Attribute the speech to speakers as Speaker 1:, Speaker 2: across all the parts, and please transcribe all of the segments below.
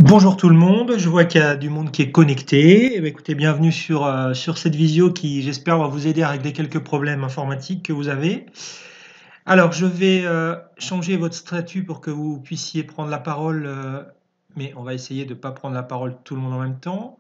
Speaker 1: Bonjour tout le monde, je vois qu'il y a du monde qui est connecté. Eh bien, écoutez, bienvenue sur cette visio qui, j'espère, va vous aider à régler quelques problèmes informatiques que vous avez. Alors, je vais changer votre statut pour que vous puissiez prendre la parole, mais on va essayer de ne pas prendre la parole tout le monde en même temps.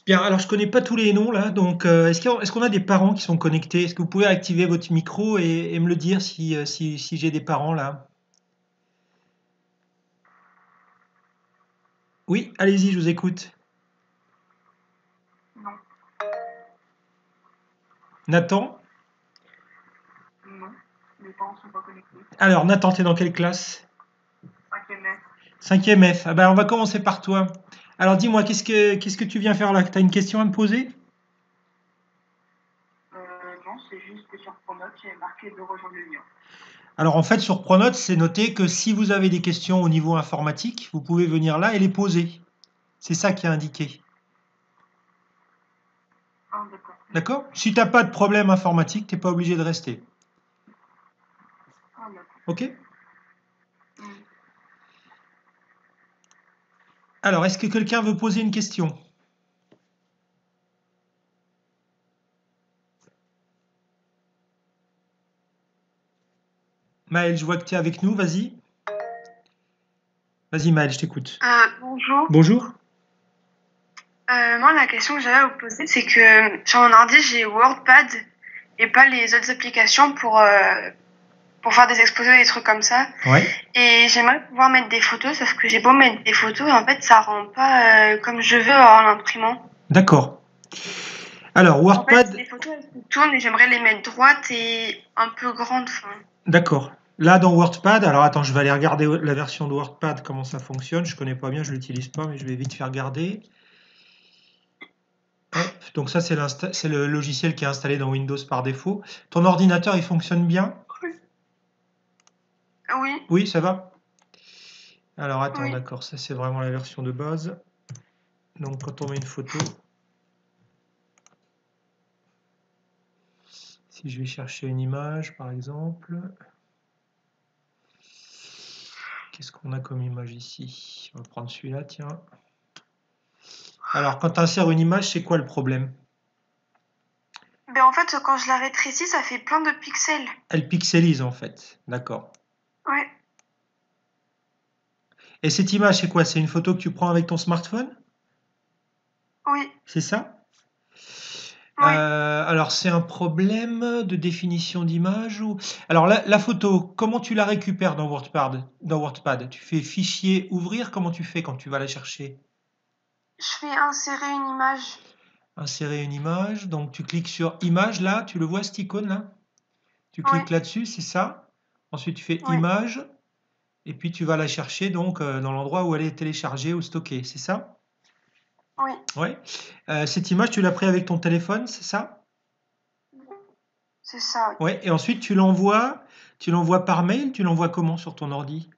Speaker 1: Bien, alors je ne connais pas tous les noms là, donc est-ce qu'on a des parents qui sont connectés? Est-ce que vous pouvez activer votre micro et me le dire si j'ai des parents là? Oui, allez-y, je vous écoute.
Speaker 2: Non,
Speaker 1: Nathan?
Speaker 2: non, mes parents sont pas connectés.
Speaker 1: Alors, Nathan, t'es dans quelle classe?
Speaker 2: 5e F.
Speaker 1: 5e F. Ah ben, on va commencer par toi. Alors dis-moi, qu'est-ce que tu viens faire là? Tu as une question à me poser?
Speaker 2: Non, c'est juste que sur Pronote, j'ai marqué de rejoindre le lien.
Speaker 1: Alors en fait, sur Pronote, c'est noté que si vous avez des questions au niveau informatique, vous pouvez venir là et les poser. C'est ça qui est indiqué.
Speaker 2: Ah, d'accord.
Speaker 1: D'accord? Si tu n'as pas de problème informatique, tu n'es pas obligé de rester.
Speaker 2: Ah, d'accord.
Speaker 1: Ok?
Speaker 2: Hmm.
Speaker 1: Alors, est-ce que quelqu'un veut poser une question? Maël, je vois que tu es avec nous, vas-y. Vas-y Maël, je t'écoute.
Speaker 3: Bonjour.
Speaker 1: Bonjour.
Speaker 3: Moi, la question que j'avais à vous poser, c'est que sur mon ordi, j'ai WordPad et pas les autres applications pour faire des exposés et des trucs comme ça.
Speaker 1: Ouais.
Speaker 3: Et j'aimerais pouvoir mettre des photos, sauf que j'ai beau mettre des photos, et en fait, ça rend pas comme je veux en l'imprimant.
Speaker 1: D'accord. Alors,
Speaker 3: En fait,
Speaker 1: WordPad.
Speaker 3: les photos, elles se tournent et j'aimerais les mettre droites et un peu grandes. Enfin.
Speaker 1: D'accord. Là, dans WordPad, alors attends, je vais aller regarder la version de WordPad, comment ça fonctionne. Je connais pas bien, je l'utilise pas, mais je vais vite faire regarder. Hop, donc ça, c'est le logiciel qui est installé dans Windows par défaut. Ton ordinateur, il fonctionne bien?
Speaker 3: Oui.
Speaker 1: Oui, ça va? Alors attends,
Speaker 3: Oui.
Speaker 1: d'accord, ça c'est vraiment la version de base. Donc quand on met une photo, si je vais chercher une image par exemple, qu'est-ce qu'on a comme image ici? On va prendre celui-là, tiens. Alors quand tu insères une image, c'est quoi le problème?
Speaker 3: Ben, en fait, quand je la rétrécis, ça fait plein de pixels.
Speaker 1: Elle pixelise en fait, d'accord.
Speaker 3: Ouais.
Speaker 1: Et cette image, c'est quoi? C'est une photo que tu prends avec ton smartphone?
Speaker 3: Oui.
Speaker 1: C'est ça?
Speaker 3: Oui.
Speaker 1: Alors c'est un problème de définition d'image ou... Alors la photo, comment tu la récupères dans WordPad? Dans WordPad, tu fais fichier ouvrir, comment tu fais quand tu vas la chercher?
Speaker 3: Je fais insérer une image.
Speaker 1: Insérer une image, donc tu cliques sur image là, tu le vois cette icône là? Tu
Speaker 3: Oui.
Speaker 1: cliques là-dessus, c'est ça. Ensuite tu fais
Speaker 3: Oui.
Speaker 1: image, et puis tu vas la chercher donc dans l'endroit où elle est téléchargée ou stockée, c'est ça?
Speaker 3: Oui.
Speaker 1: Ouais. Cette image, tu l'as pris avec ton téléphone, c'est ça?
Speaker 3: C'est ça, oui.
Speaker 1: Ouais, et ensuite tu l'envoies par mail, tu l'envoies comment sur ton ordi?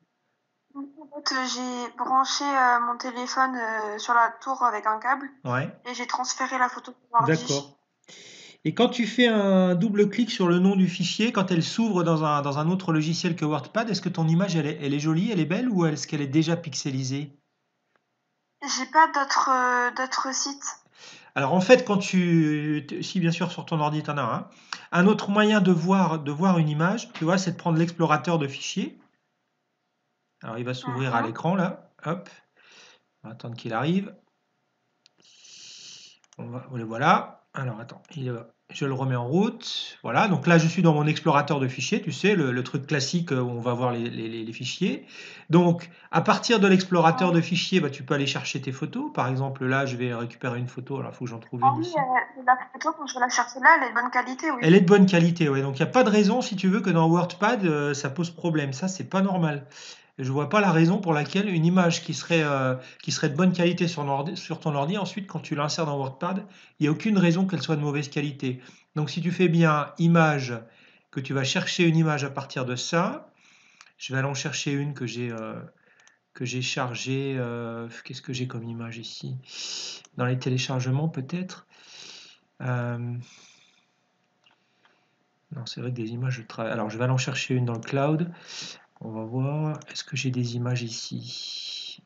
Speaker 3: En fait, j'ai branché mon téléphone sur la tour avec un câble
Speaker 1: Ouais,
Speaker 3: et j'ai transféré la photo sur l'ordi.
Speaker 1: d'accord. Et quand tu fais un double clic sur le nom du fichier, quand elle s'ouvre dans un autre logiciel que WordPad, est-ce que ton image, elle est jolie, elle est belle ou est-ce qu'elle est déjà pixelisée?
Speaker 3: J'ai pas d'autres sites.
Speaker 1: Alors en fait, si bien sûr sur ton ordi, tu en as un autre moyen de voir une image, tu vois, c'est de prendre l'explorateur de fichiers. Alors il va s'ouvrir à l'écran là, hop, on va attendre qu'il arrive. Voilà. Alors attends, je le remets en route. Voilà, donc là je suis dans mon explorateur de fichiers, tu sais, le truc classique où on va voir les fichiers. Donc à partir de l'explorateur de fichiers, bah, tu peux aller chercher tes photos. Par exemple, là je vais récupérer une photo, alors il faut que j'en trouve
Speaker 3: Ah
Speaker 1: une
Speaker 3: oui,
Speaker 1: ici.
Speaker 3: la photo, quand je vais la chercher là, elle est de bonne qualité, oui.
Speaker 1: Elle est de bonne qualité, ouais. Donc il n'y a pas de raison, si tu veux, que dans WordPad, ça pose problème. Ça, c'est pas normal. je ne vois pas la raison pour laquelle une image qui serait de bonne qualité sur ton ordi, ensuite quand tu l'insères dans WordPad, il n'y a aucune raison qu'elle soit de mauvaise qualité. Donc si tu fais bien image, que tu vas chercher une image à partir de ça, je vais aller en chercher une que j'ai chargée. Qu'est-ce que j'ai comme image ici? Dans les téléchargements peut-être. Non, c'est vrai que des images, je travaille. Alors je vais aller en chercher une dans le cloud. On va voir, est-ce que j'ai des images ici?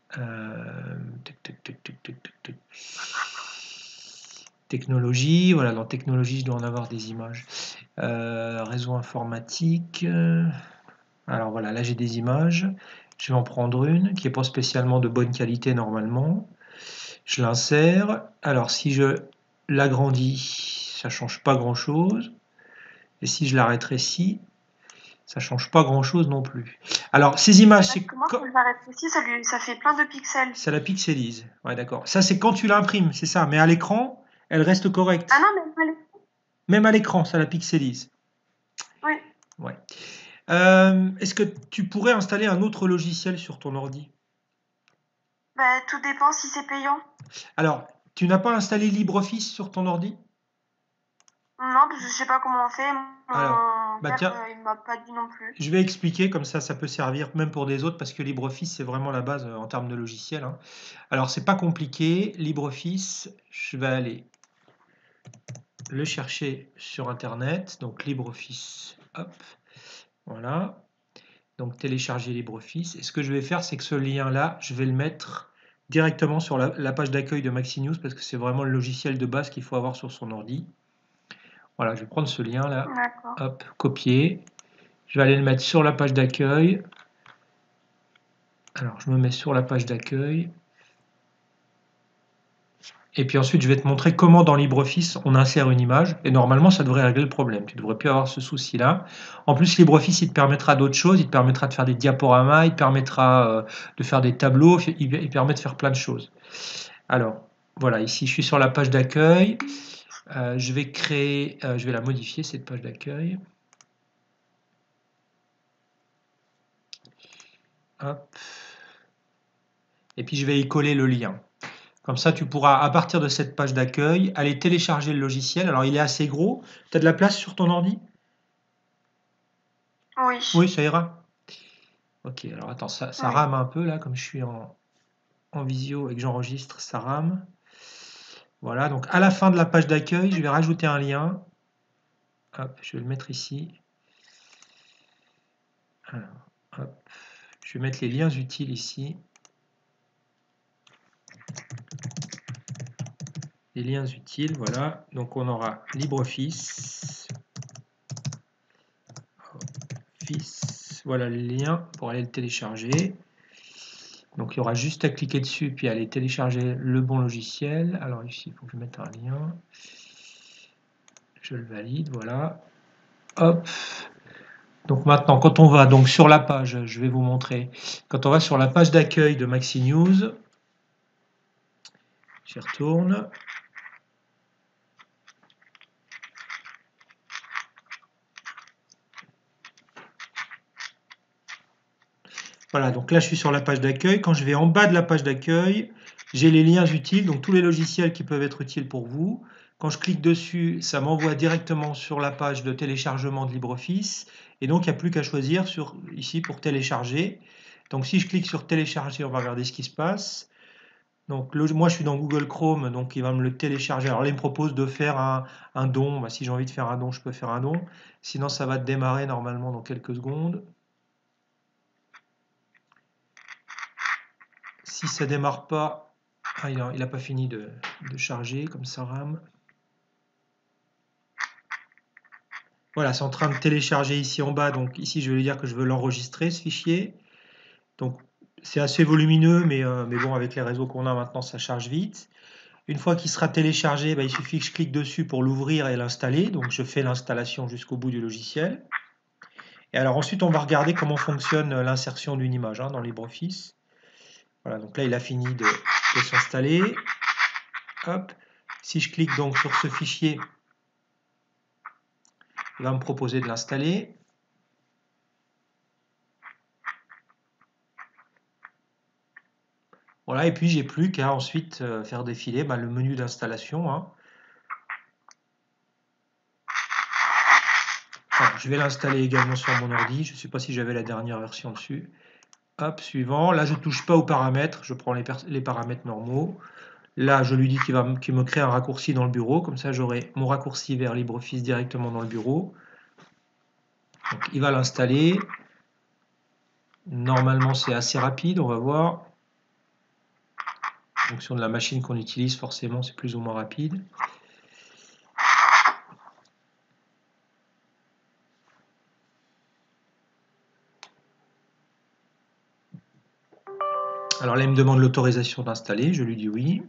Speaker 1: Technologie, voilà, dans technologie, je dois en avoir des images. Réseau informatique. Alors voilà, là j'ai des images. Je vais en prendre une qui n'est pas spécialement de bonne qualité normalement. Je l'insère. Alors si je l'agrandis, ça ne change pas grand-chose. Et si je la rétrécis, ça change pas grand chose non plus. Alors ces images, c'est
Speaker 3: Comment tu l'arrêtes aussi, ça fait plein de pixels.
Speaker 1: Ça la pixelise. Ouais, d'accord. Ça c'est quand tu l'imprimes, c'est ça. Mais à l'écran, elle reste correcte.
Speaker 3: Ah non, mais allez.
Speaker 1: Même à l'écran, ça la pixelise.
Speaker 3: Oui.
Speaker 1: Ouais. Est-ce que tu pourrais installer un autre logiciel sur ton ordi?
Speaker 3: Bah, tout dépend si c'est payant.
Speaker 1: Alors, tu n'as pas installé LibreOffice sur ton ordi?
Speaker 3: Non, parce que je sais pas comment on fait.
Speaker 1: Alors,
Speaker 3: Mon père,
Speaker 1: tiens,
Speaker 3: il m'a pas dit non plus.
Speaker 1: je vais expliquer, comme ça peut servir même pour des autres, parce que LibreOffice, c'est vraiment la base en termes de logiciel. Hein. Alors, c'est pas compliqué. LibreOffice, je vais aller le chercher sur Internet. Donc, LibreOffice, hop, voilà. Donc, télécharger LibreOffice. Et ce que je vais faire, c'est que ce lien-là, je vais le mettre directement sur la page d'accueil de Maxinews, parce que c'est vraiment le logiciel de base qu'il faut avoir sur son ordi. Voilà, je vais prendre ce lien-là, hop, copier. Je vais aller le mettre sur la page d'accueil. Alors, je me mets sur la page d'accueil. Et puis ensuite, je vais te montrer comment dans LibreOffice, on insère une image. Et normalement, ça devrait régler le problème. Tu ne devrais plus avoir ce souci-là. En plus, LibreOffice, il te permettra d'autres choses. Il te permettra de faire des diaporamas. Il te permettra de faire des tableaux. Il permet de faire plein de choses. Alors, voilà, ici, je suis sur la page d'accueil. Je vais la modifier, cette page d'accueil. Hop. Et puis, je vais y coller le lien. Comme ça, tu pourras, à partir de cette page d'accueil, aller télécharger le logiciel. Alors, il est assez gros. Tu as de la place sur ton ordi?
Speaker 3: Oui.
Speaker 1: Oui, ça ira. Ok, alors attends, ça rame un peu là, comme je suis en visio et que j'enregistre, ça rame. Voilà, donc à la fin de la page d'accueil, je vais rajouter un lien. Hop, je vais le mettre ici. Alors, hop, je vais mettre les liens utiles ici. Les liens utiles, voilà. Donc on aura LibreOffice. Voilà le lien pour aller le télécharger. Donc il y aura juste à cliquer dessus puis aller télécharger le bon logiciel. Alors ici, il faut que je mette un lien. Je le valide, voilà. Hop. Donc maintenant, quand on va donc sur la page, je vais vous montrer. Quand on va sur la page d'accueil de Maxinews, j'y retourne. Voilà, donc là je suis sur la page d'accueil. Quand je vais en bas de la page d'accueil, j'ai les liens utiles, donc tous les logiciels qui peuvent être utiles pour vous. Quand je clique dessus, ça m'envoie directement sur la page de téléchargement de LibreOffice. Et donc il n'y a plus qu'à choisir ici pour télécharger. Donc si je clique sur télécharger, on va regarder ce qui se passe. Donc moi je suis dans Google Chrome, donc il va me le télécharger. Alors là il me propose de faire un don. Bah, si j'ai envie de faire un don, je peux faire un don. Sinon ça va démarrer normalement dans quelques secondes. Si ça démarre pas, il n'a pas fini de charger, comme ça rame. Voilà, c'est en train de télécharger ici en bas. Donc ici, je vais lui dire que je veux l'enregistrer, ce fichier. Donc c'est assez volumineux, mais bon, avec les réseaux qu'on a maintenant, ça charge vite. Une fois qu'il sera téléchargé, il suffit que je clique dessus pour l'ouvrir et l'installer. Donc je fais l'installation jusqu'au bout du logiciel. Et alors ensuite, on va regarder comment fonctionne l'insertion d'une image dans LibreOffice. Voilà, donc là, il a fini de s'installer. Hop. Si je clique donc sur ce fichier, il va me proposer de l'installer. Voilà, et puis j'ai plus qu'à ensuite faire défiler le menu d'installation, hein. Alors, je vais l'installer également sur mon ordi. Je ne sais pas si j'avais la dernière version dessus. Hop, suivant. Là, je ne touche pas aux paramètres. Je prends les paramètres normaux. Là, je lui dis qu'il me crée un raccourci dans le bureau. Comme ça, j'aurai mon raccourci vers LibreOffice directement dans le bureau. Donc, il va l'installer. Normalement, c'est assez rapide. On va voir. En fonction de la machine qu'on utilise, forcément, c'est plus ou moins rapide. Alors là, il me demande l'autorisation d'installer. Je lui dis oui.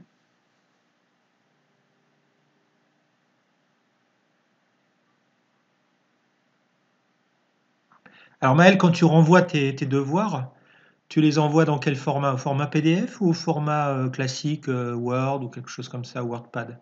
Speaker 1: Alors Maël, quand tu renvoies tes devoirs, tu les envoies dans quel format? Au format PDF ou au format classique, Word ou quelque chose comme ça, WordPad?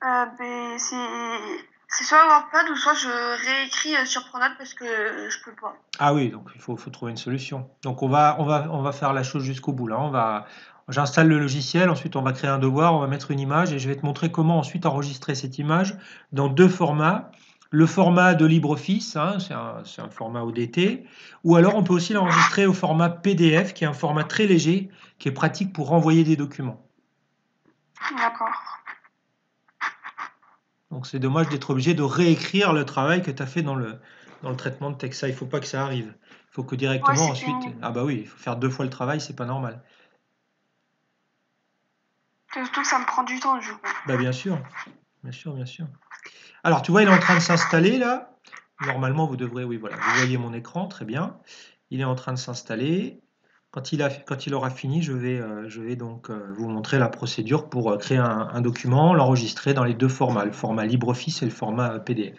Speaker 3: Ben, c'est soit WordPad ou soit je réécris sur Pronote parce que je peux pas.
Speaker 1: Ah oui, donc il faut trouver une solution. Donc on va faire la chose jusqu'au bout là. J'installe le logiciel, ensuite on va créer un devoir, on va mettre une image et je vais te montrer comment ensuite enregistrer cette image dans deux formats. Le format de LibreOffice, hein, c'est un format ODT, ou alors on peut aussi l'enregistrer au format PDF, qui est un format très léger, qui est pratique pour renvoyer des documents.
Speaker 3: D'accord.
Speaker 1: Donc c'est dommage d'être obligé de réécrire le travail que tu as fait dans le traitement de texte. Ça, il ne faut pas que ça arrive. Il faut que directement
Speaker 3: Ouais,
Speaker 1: ensuite. Ah bah oui, il faut faire deux fois le travail, c'est pas normal.
Speaker 3: surtout que ça me prend du temps du coup.
Speaker 1: Bah bien sûr, bien sûr, bien sûr. Alors tu vois, il est en train de s'installer là. Normalement, vous devrez, oui, voilà, vous voyez mon écran, très bien. Il est en train de s'installer. Quand il aura fini, je vais donc vous montrer la procédure pour créer un document, l'enregistrer dans les deux formats, le format LibreOffice et le format PDF.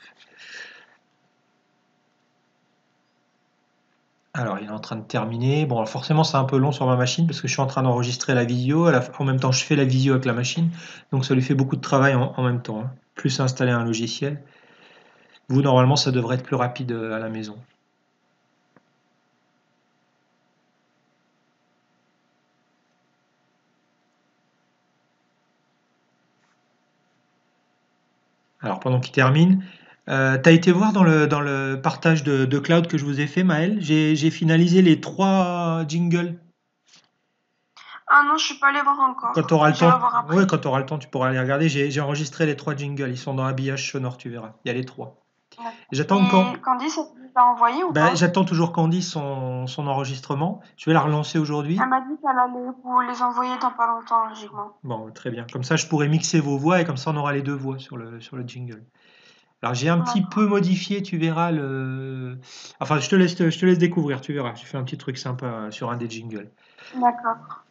Speaker 1: Alors, il est en train de terminer. Bon, alors forcément, c'est un peu long sur ma machine parce que je suis en train d'enregistrer la vidéo. En même temps, je fais la vidéo avec la machine. Donc, ça lui fait beaucoup de travail en même temps, hein. Plus installer un logiciel. Vous, normalement, ça devrait être plus rapide à la maison. Alors, pendant qu'il termine, tu as été voir dans le partage de cloud que je vous ai fait, Maël. J'ai finalisé les 3 jingles.
Speaker 3: Ah non, je suis pas allée voir encore.
Speaker 1: Quand tu auras le
Speaker 3: J'irai
Speaker 1: temps,
Speaker 3: voir après.
Speaker 1: ouais, quand tu auras le temps, tu pourras aller regarder. J'ai enregistré les 3 jingles. Ils sont dans habillage sonore, tu verras. Il y a les 3. J'attends
Speaker 3: Et Candice, elle vous l'a envoyé ou pas?
Speaker 1: J'attends toujours Candy son enregistrement. Je vais la relancer aujourd'hui.
Speaker 3: Elle m'a dit qu'elle allait vous les envoyer dans pas longtemps, logiquement.
Speaker 1: Bon, très bien. Comme ça, je pourrai mixer vos voix et comme ça, on aura les deux voix sur le jingle. Alors, j'ai un petit peu modifié, tu verras le. Enfin, je te laisse découvrir, tu verras. J'ai fait un petit truc sympa sur un des jingles.
Speaker 3: D'accord.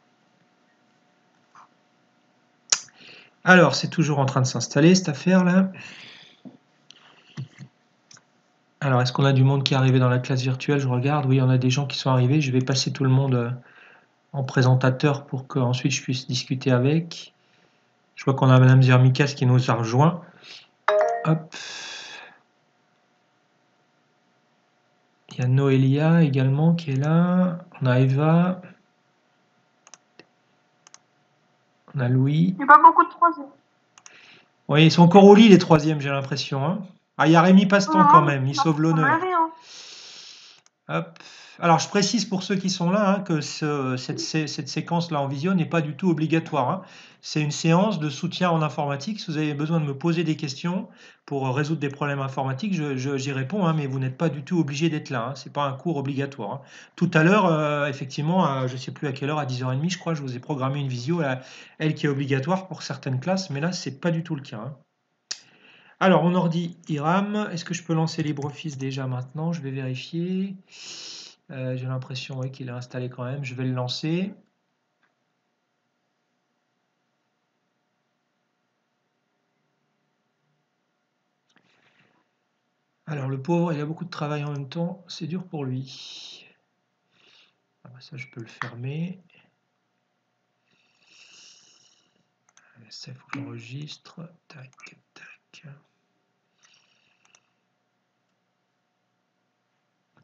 Speaker 1: Alors, c'est toujours en train de s'installer cette affaire-là. Alors, est-ce qu'on a du monde qui est arrivé dans la classe virtuelle? Je regarde. Oui, on a des gens qui sont arrivés. Je vais passer tout le monde en présentateur pour qu'ensuite je puisse discuter avec. Je vois qu'on a Madame Zermikas qui nous a rejoint. Hop. Il y a Noélia également qui est là. On a Eva. On a Louis.
Speaker 3: Il n'y a pas beaucoup de troisième.
Speaker 1: Oui, ils sont encore au lit les troisièmes, j'ai l'impression, hein. Ah, il y a Rémi Paston quand même, il sauve l'honneur. Hop. Alors, je précise pour ceux qui sont là que cette séquence-là en visio n'est pas du tout obligatoire, hein. C'est une séance de soutien en informatique. Si vous avez besoin de me poser des questions pour résoudre des problèmes informatiques, j'y réponds, hein, mais vous n'êtes pas du tout obligé d'être là, hein. Ce n'est pas un cours obligatoire, hein. Tout à l'heure, effectivement, je ne sais plus à quelle heure, à 10h30, je crois, je vous ai programmé une visio, elle qui est obligatoire pour certaines classes, mais là, ce n'est pas du tout le cas, hein. Alors, mon ordi IRAM, est-ce que je peux lancer LibreOffice déjà maintenant? Je vais vérifier. J'ai l'impression qu'il est installé quand même. Je vais le lancer. Alors, le pauvre, il a beaucoup de travail en même temps. C'est dur pour lui. Ah bah ça, je peux le fermer. Ça, il faut que j'enregistre. Tac, tac.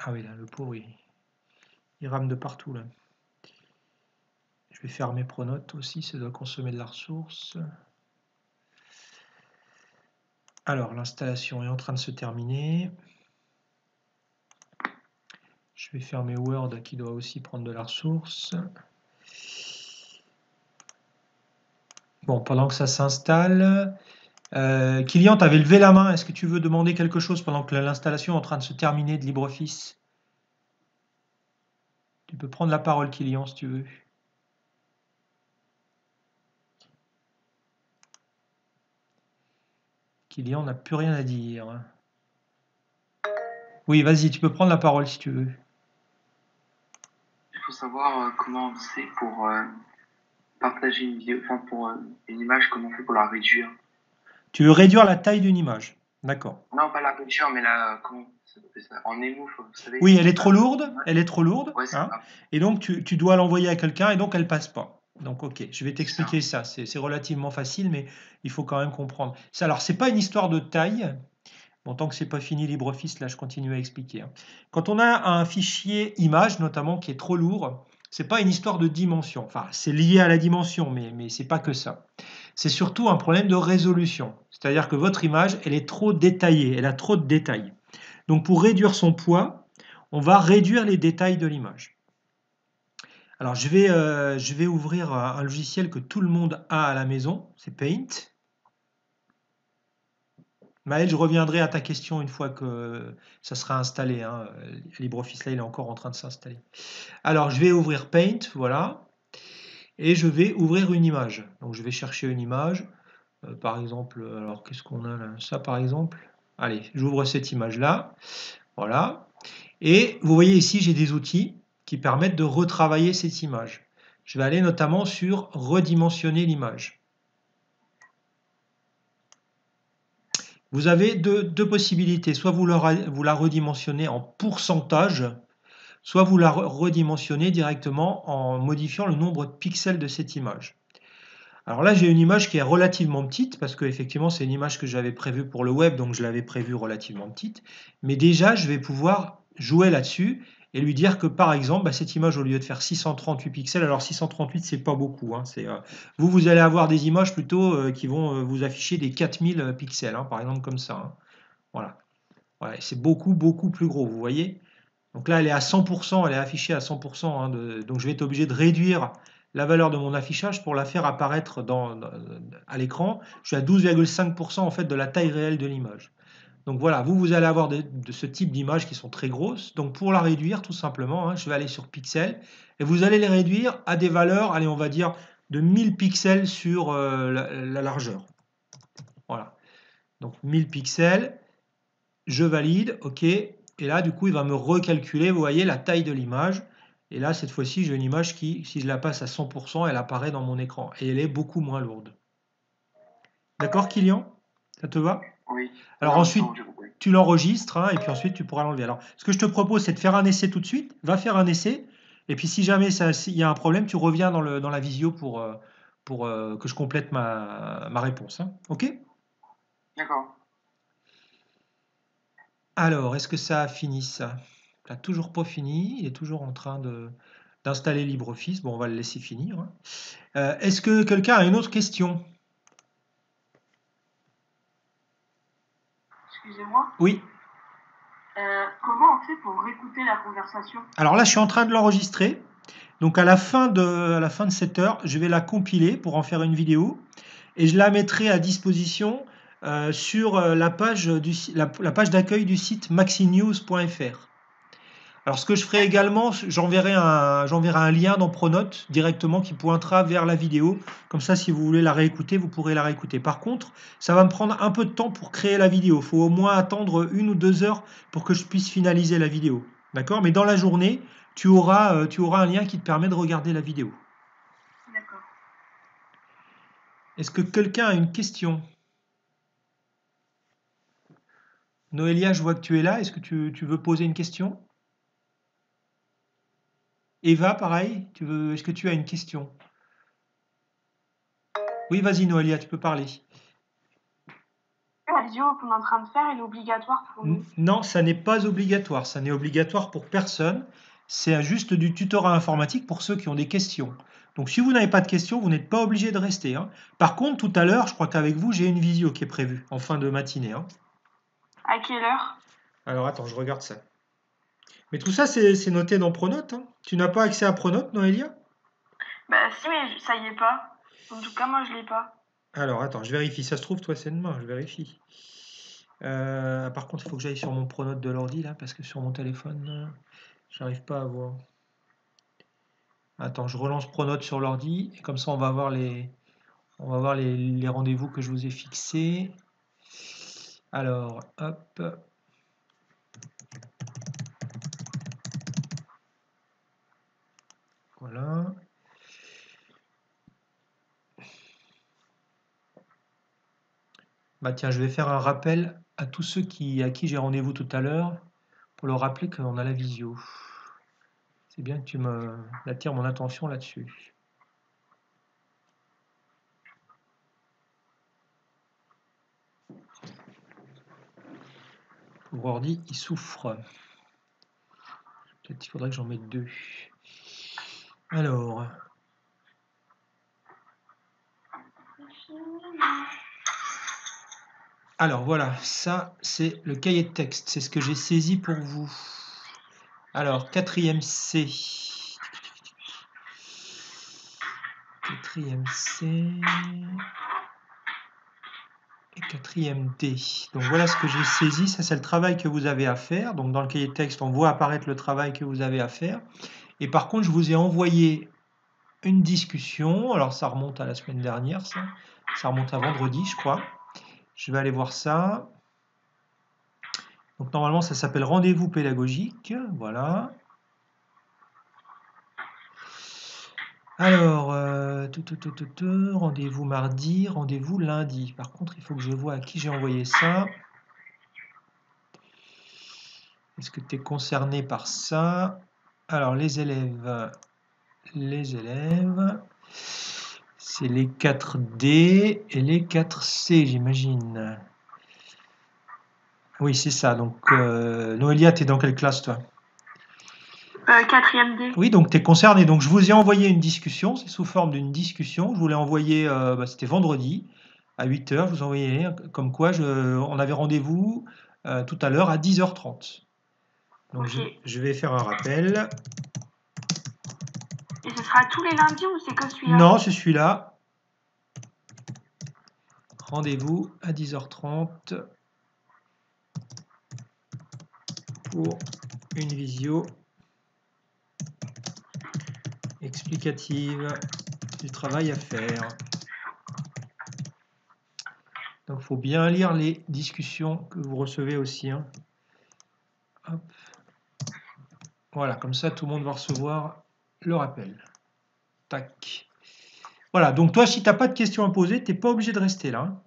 Speaker 1: Ah oui, là, le pauvre, il rame de partout, là. Je vais fermer Pronote aussi, ça doit consommer de la ressource. Alors, l'installation est en train de se terminer. Je vais fermer Word qui doit aussi prendre de la ressource. Bon, pendant que ça s'installe, Kylian, tu avais levé la main. Est-ce que tu veux demander quelque chose pendant que l'installation est en train de se terminer de LibreOffice? Tu peux prendre la parole, Kylian, si tu veux. Kylian n'a plus rien à dire. Oui, vas-y, tu peux prendre la parole si tu veux.
Speaker 4: Il faut savoir comment on fait pour partager une vidéo, enfin pour une image, comment on fait pour la réduire.
Speaker 1: Tu veux réduire la taille d'une image, d'accord.
Speaker 4: Non, pas la réduire, mais comment ça s'appelle ça? En émo, vous savez.
Speaker 1: Oui, elle est trop lourde, elle est trop lourde.
Speaker 4: Ouais, c'est
Speaker 1: hein,
Speaker 4: ça.
Speaker 1: et donc, tu dois l'envoyer à quelqu'un et donc elle passe pas. Donc, ok, je vais t'expliquer ça. C'est relativement facile, mais il faut quand même comprendre. Alors, c'est pas une histoire de taille. Bon, tant que c'est pas fini LibreOffice, là, je continue à expliquer. Quand on a un fichier image, notamment, qui est trop lourd, c'est pas une histoire de dimension. Enfin, c'est lié à la dimension, mais c'est pas que ça. C'est surtout un problème de résolution. C'est-à-dire que votre image, elle est trop détaillée, elle a trop de détails. Donc, pour réduire son poids, on va réduire les détails de l'image. Alors, je vais ouvrir un logiciel que tout le monde a à la maison, c'est Paint. Maël, je reviendrai à ta question une fois que ça sera installé. LibreOffice, là, il est encore en train de s'installer. Alors, je vais ouvrir Paint, voilà. Et je vais ouvrir une image. Donc, je vais chercher une image. Par exemple, alors, qu'est-ce qu'on a là? Ça, par exemple. Allez, j'ouvre cette image-là. Voilà. Et vous voyez ici, j'ai des outils qui permettent de retravailler cette image. Je vais aller notamment sur redimensionner l'image. Vous avez deux possibilités. Soit vous la redimensionnez en pourcentage, soit vous la redimensionnez directement en modifiant le nombre de pixels de cette image. Alors là, j'ai une image qui est relativement petite, parce qu'effectivement, c'est une image que j'avais prévue pour le web, donc je l'avais prévue relativement petite. Mais déjà, je vais pouvoir jouer là-dessus et lui dire que, par exemple, cette image, au lieu de faire 638 pixels, alors 638, c'est pas beaucoup. Vous allez avoir des images plutôt qui vont vous afficher des 4000 pixels, par exemple comme ça. Voilà. Ouais, c'est beaucoup, beaucoup plus gros, vous voyez. Donc là, elle est à 100%, elle est affichée à 100%. Donc je vais être obligé de réduire la valeur de mon affichage pour la faire apparaître à l'écran. Je suis à 12,5% en fait de la taille réelle de l'image. Donc voilà, vous allez avoir de ce type d'images qui sont très grosses. Donc pour la réduire, tout simplement, je vais aller sur Pixels et vous allez les réduire à des valeurs, allez, on va dire de 1000 pixels sur la largeur. Voilà. Donc 1000 pixels, je valide, ok. Et là, du coup, il va me recalculer, vous voyez, la taille de l'image. Et là, cette fois-ci, j'ai une image qui, si je la passe à 100%, elle apparaît dans mon écran. Et elle est beaucoup moins lourde. D'accord, Kylian? Ça te va?
Speaker 4: Oui.
Speaker 1: Alors ensuite, tu l'enregistres, et puis ensuite, tu pourras l'enlever. Alors, ce que je te propose, c'est de faire un essai tout de suite. Va faire un essai. Et puis, si jamais il y a un problème, tu reviens dans la visio pour que je complète ma réponse. OK?
Speaker 4: D'accord.
Speaker 1: Alors, est-ce que ça a fini ça? Ça n'a toujours pas fini, il est toujours en train d'installer LibreOffice. Bon, on va le laisser finir. Est-ce que quelqu'un a une autre question?
Speaker 2: Excusez-moi.
Speaker 1: Oui.
Speaker 2: Comment on fait pour réécouter la conversation?
Speaker 1: Alors là, je suis en train de l'enregistrer. Donc à la fin de cette heure, je vais la compiler pour en faire une vidéo et je la mettrai à disposition sur la page d'accueil du site maxinews.fr. Alors ce que je ferai également, j'enverrai un lien dans Pronote directement qui pointera vers la vidéo. Comme ça, si vous voulez la réécouter, vous pourrez la réécouter. Par contre, ça va me prendre un peu de temps pour créer la vidéo. Il faut au moins attendre 1 ou 2 heures pour que je puisse finaliser la vidéo. D'accord? Mais dans la journée, tu auras un lien qui te permet de regarder la vidéo.
Speaker 2: D'accord.
Speaker 1: Est-ce que quelqu'un a une question? Noélia, je vois que tu es là. Est-ce que tu veux poser une question? Eva, pareil, est-ce que tu as une question? Oui, vas-y Noélia, tu peux parler.
Speaker 2: La vidéo qu'on est en train de faire, elle est obligatoire pour nous?
Speaker 1: Non, ça n'est pas obligatoire. Ça n'est obligatoire pour personne. C'est juste du tutorat informatique pour ceux qui ont des questions. Donc si vous n'avez pas de questions, vous n'êtes pas obligé de rester, hein. Par contre, tout à l'heure, je crois qu'avec vous, j'ai une visio qui est prévue en fin de matinée, hein.
Speaker 2: À quelle heure?
Speaker 1: Alors attends, je regarde ça. Mais tout ça, c'est noté dans Pronote, hein. Tu n'as pas accès à Pronote, Noélia?
Speaker 2: Bah si, mais ça y est pas. En tout cas, moi, je l'ai pas.
Speaker 1: Alors attends, je vérifie. Ça se trouve, toi, c'est demain, je vérifie. Par contre, il faut que j'aille sur mon Pronote de l'ordi, là, parce que sur mon téléphone, j'arrive pas à voir. Attends, je relance Pronote sur l'ordi, et comme ça, on va voir les rendez-vous que je vous ai fixés. Alors, hop. Voilà. Bah tiens, je vais faire un rappel à tous ceux à qui j'ai rendez-vous tout à l'heure pour leur rappeler qu'on a la visio. C'est bien que tu attires mon attention là-dessus. Pour ordi, il souffre. Peut-être qu'il faudrait que j'en mette 2. Alors. Alors voilà, ça c'est le cahier de texte, c'est ce que j'ai saisi pour vous. Alors, 4e C. 4e C. Et 4e D. Donc voilà ce que j'ai saisi, ça c'est le travail que vous avez à faire. Donc dans le cahier de texte, on voit apparaître le travail que vous avez à faire. Et par contre, je vous ai envoyé une discussion. Alors ça remonte à la semaine dernière, ça remonte à vendredi, je crois. Je vais aller voir ça. Donc normalement, ça s'appelle rendez-vous pédagogique. Voilà. Alors, rendez-vous mardi, rendez-vous lundi. Par contre, il faut que je vois à qui j'ai envoyé ça. Est-ce que tu es concerné par ça? Alors, les élèves, c'est les 4D et les 4C, j'imagine. Oui, c'est ça. Donc, Noélia, tu es dans quelle classe, toi?
Speaker 2: 4e D.
Speaker 1: Oui, donc tu es concerné. Donc, je vous ai envoyé une discussion, c'est sous forme d'une discussion. Je vous l'ai envoyé, c'était vendredi à 8 h. Je vous ai envoyé comme quoi on avait rendez-vous tout à l'heure à 10h30. Donc,
Speaker 2: Ok.
Speaker 1: je vais faire un rappel.
Speaker 2: Et ce sera tous les lundis ou c'est que celui-là?
Speaker 1: Non, c'est celui-là. Rendez-vous à 10h30 pour une visio explicative du travail à faire. Donc, il faut bien lire les discussions que vous recevez aussi, hein. Hop. Voilà, comme ça, tout le monde va recevoir le rappel. Tac. Voilà, donc toi, si tu n'as pas de questions à poser, tu n'es pas obligé de rester là, hein.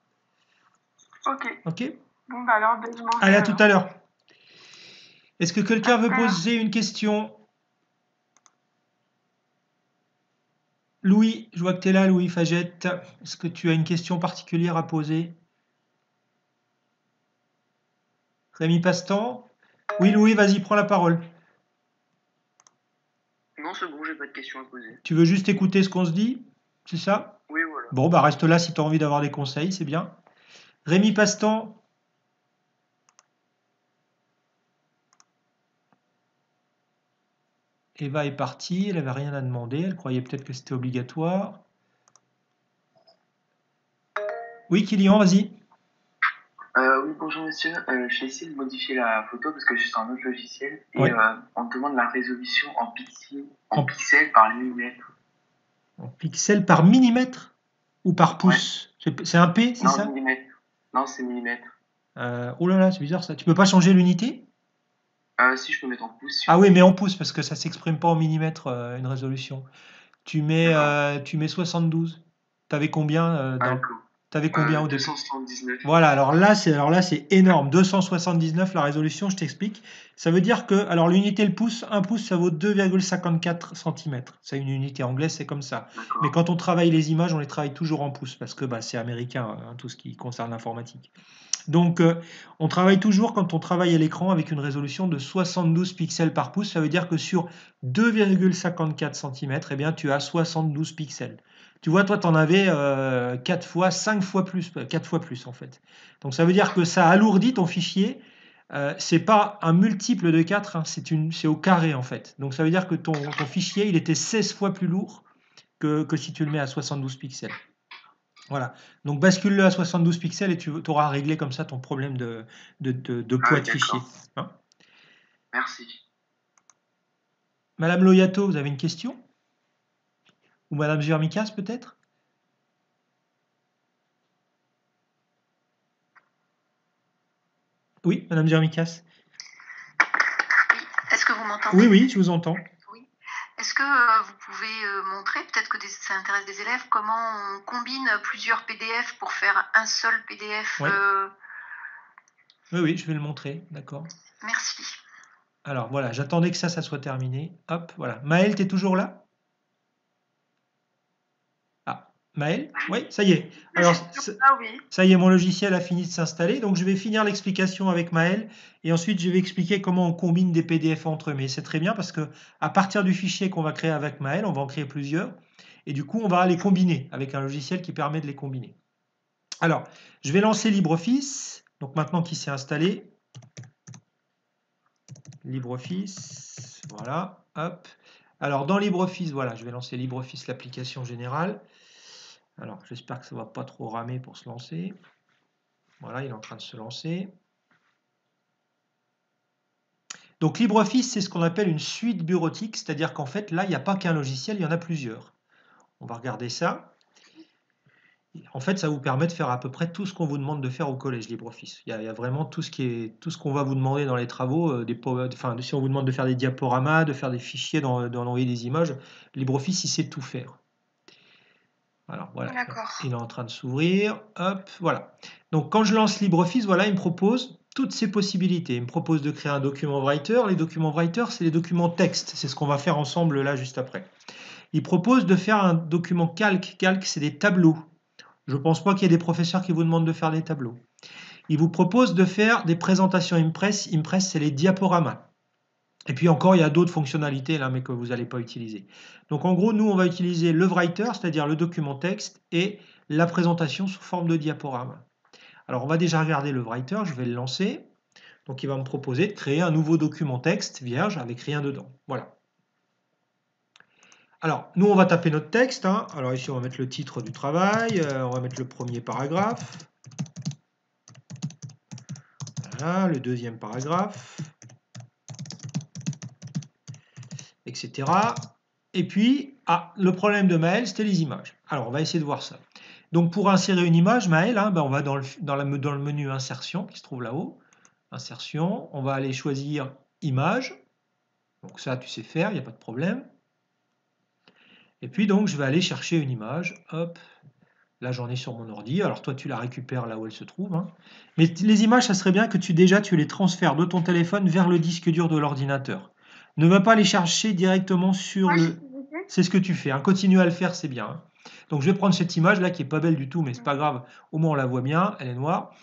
Speaker 2: Ok.
Speaker 1: Ok?
Speaker 2: Bon, bah alors, je m'en vais.
Speaker 1: Allez, à tout à l'heure. Est-ce que quelqu'un
Speaker 2: À tout
Speaker 1: veut
Speaker 2: à l'heure.
Speaker 1: poser une question? Louis, je vois que tu es là, Louis Fagette. Est-ce que tu as une question particulière à poser? Rémi Pastan? Oui, Louis, vas-y, prends la parole.
Speaker 4: Non, c'est bon, j'ai pas de questions à poser.
Speaker 1: Tu veux juste écouter ce qu'on se dit? C'est ça?
Speaker 4: Oui, voilà.
Speaker 1: Bon, bah reste là si tu as envie d'avoir des conseils, c'est bien. Rémi Pastan? Eva est partie, elle n'avait rien à demander, elle croyait peut-être que c'était obligatoire. Oui, Kylian, vas-y.
Speaker 4: Oui, bonjour monsieur. J'ai essayé de modifier la photo parce que je suis sur un autre logiciel et
Speaker 1: Ouais.
Speaker 4: on me demande la résolution en pixels par millimètre.
Speaker 1: En pixels par millimètre ou par pouce? C'est un P, c'est
Speaker 4: Non,
Speaker 1: ça?
Speaker 4: millimètre. Non, c'est millimètre.
Speaker 1: Oh là là, c'est bizarre ça. Tu peux pas changer l'unité?
Speaker 4: Si je peux mettre en pouces.
Speaker 1: Ah oui, mais en pouces, parce que ça s'exprime pas en millimètres, une résolution. Tu mets 72. T'avais combien T'avais combien au début?
Speaker 4: 279.
Speaker 1: Voilà, alors là c'est énorme. 279 la résolution, je t'explique. Ça veut dire que, alors l'unité le pouce, un pouce ça vaut 2,54 cm. C'est une unité anglaise, c'est comme ça.
Speaker 4: D'accord.
Speaker 1: Mais quand on travaille les images, on les travaille toujours en pouces, parce que c'est américain, hein, tout ce qui concerne l'informatique. Donc, on travaille toujours, quand on travaille à l'écran, avec une résolution de 72 pixels par pouce. Ça veut dire que sur 2,54 cm, eh bien, tu as 72 pixels. Tu vois, toi, tu en avais 4 fois, 5 fois plus, 4 fois plus en fait. Donc, ça veut dire que ça alourdit ton fichier. C'est pas un multiple de 4, hein, c'est au carré en fait. Donc, ça veut dire que ton fichier, il était 16 fois plus lourd que si tu le mets à 72 pixels. Voilà, donc bascule-le à 72 pixels et tu auras réglé comme ça ton problème de poids de fichier. Hein.
Speaker 4: Merci.
Speaker 1: Madame Loyato, vous avez une question? Ou Madame Germicas peut-être? Oui, Madame Germicas.
Speaker 5: Oui, est-ce que vous m'entendez?
Speaker 1: Oui, oui, je vous entends.
Speaker 5: Oui. Est-ce que vous pouvez montrer, peut-être que ça intéresse des élèves, comment on combine plusieurs PDF pour faire un seul PDF?
Speaker 1: Oui, oui, je vais le montrer, d'accord.
Speaker 5: Merci.
Speaker 1: Alors voilà, j'attendais que ça soit terminé. Hop, voilà. Maëlle, tu es toujours là? Ah, Maëlle? Oui, ça y est. Alors,
Speaker 3: oui.
Speaker 1: ça y est, mon logiciel a fini de s'installer. Donc, je vais finir l'explication avec Maëlle. Et ensuite, je vais expliquer comment on combine des PDF entre eux. Mais c'est très bien parce que à partir du fichier qu'on va créer avec Maëlle, on va en créer plusieurs. Et du coup, on va les combiner avec un logiciel qui permet de les combiner. Alors, je vais lancer LibreOffice. Donc, maintenant qu'il s'est installé, LibreOffice, voilà, hop. Alors, dans LibreOffice, voilà, je vais lancer LibreOffice, l'application générale. Alors, j'espère que ça ne va pas trop ramer pour se lancer. Voilà, il est en train de se lancer. Donc, LibreOffice, c'est ce qu'on appelle une suite bureautique, c'est-à-dire qu'en fait, là, il n'y a pas qu'un logiciel, il y en a plusieurs. On va regarder ça. En fait, ça vous permet de faire à peu près tout ce qu'on vous demande de faire au collège LibreOffice. Il y a vraiment tout ce qu'on va vous demander dans les travaux. Si on vous demande de faire des diaporamas, de faire des fichiers, d'envoyer des images, LibreOffice, il sait tout faire. Alors voilà, il est en train de s'ouvrir. Hop, voilà. Donc quand je lance LibreOffice, voilà, il me propose toutes ces possibilités. Il me propose de créer un document writer. Les documents writer, c'est les documents texte. C'est ce qu'on va faire ensemble là juste après. Il propose de faire un document calque. Calque, c'est des tableaux. Je ne pense pas qu'il y ait des professeurs qui vous demandent de faire des tableaux. Il vous propose de faire des présentations Impress. Impress, c'est les diaporamas. Et puis encore, il y a d'autres fonctionnalités là, mais que vous n'allez pas utiliser. Donc en gros, nous, on va utiliser le writer, c'est-à-dire le document texte, et la présentation sous forme de diaporama. Alors on va déjà regarder le writer, je vais le lancer. Donc il va me proposer de créer un nouveau document texte vierge avec rien dedans. Voilà. Alors, nous, on va taper notre texte. Hein. Alors ici, on va mettre le titre du travail, on va mettre le premier paragraphe. Voilà, le deuxième paragraphe. Etc. Et puis, le problème de Maël, c'était les images. Alors, on va essayer de voir ça. Donc, pour insérer une image, Maël, hein, on va dans le menu Insertion, qui se trouve là-haut. Insertion, on va aller choisir Image. Donc ça, tu sais faire, il n'y a pas de problème. Et puis, donc, je vais aller chercher une image. Hop, là, j'en ai sur mon ordi. Alors, toi, tu la récupères là où elle se trouve. Hein. Mais les images, ça serait bien que tu les transfères de ton téléphone vers le disque dur de l'ordinateur. Ne va pas les chercher directement sur le... C'est ce que tu fais. Hein. Continue à le faire, c'est bien. Hein. Donc, je vais prendre cette image là qui n'est pas belle du tout, mais c'est pas grave. Au moins, on la voit bien. Elle est noire.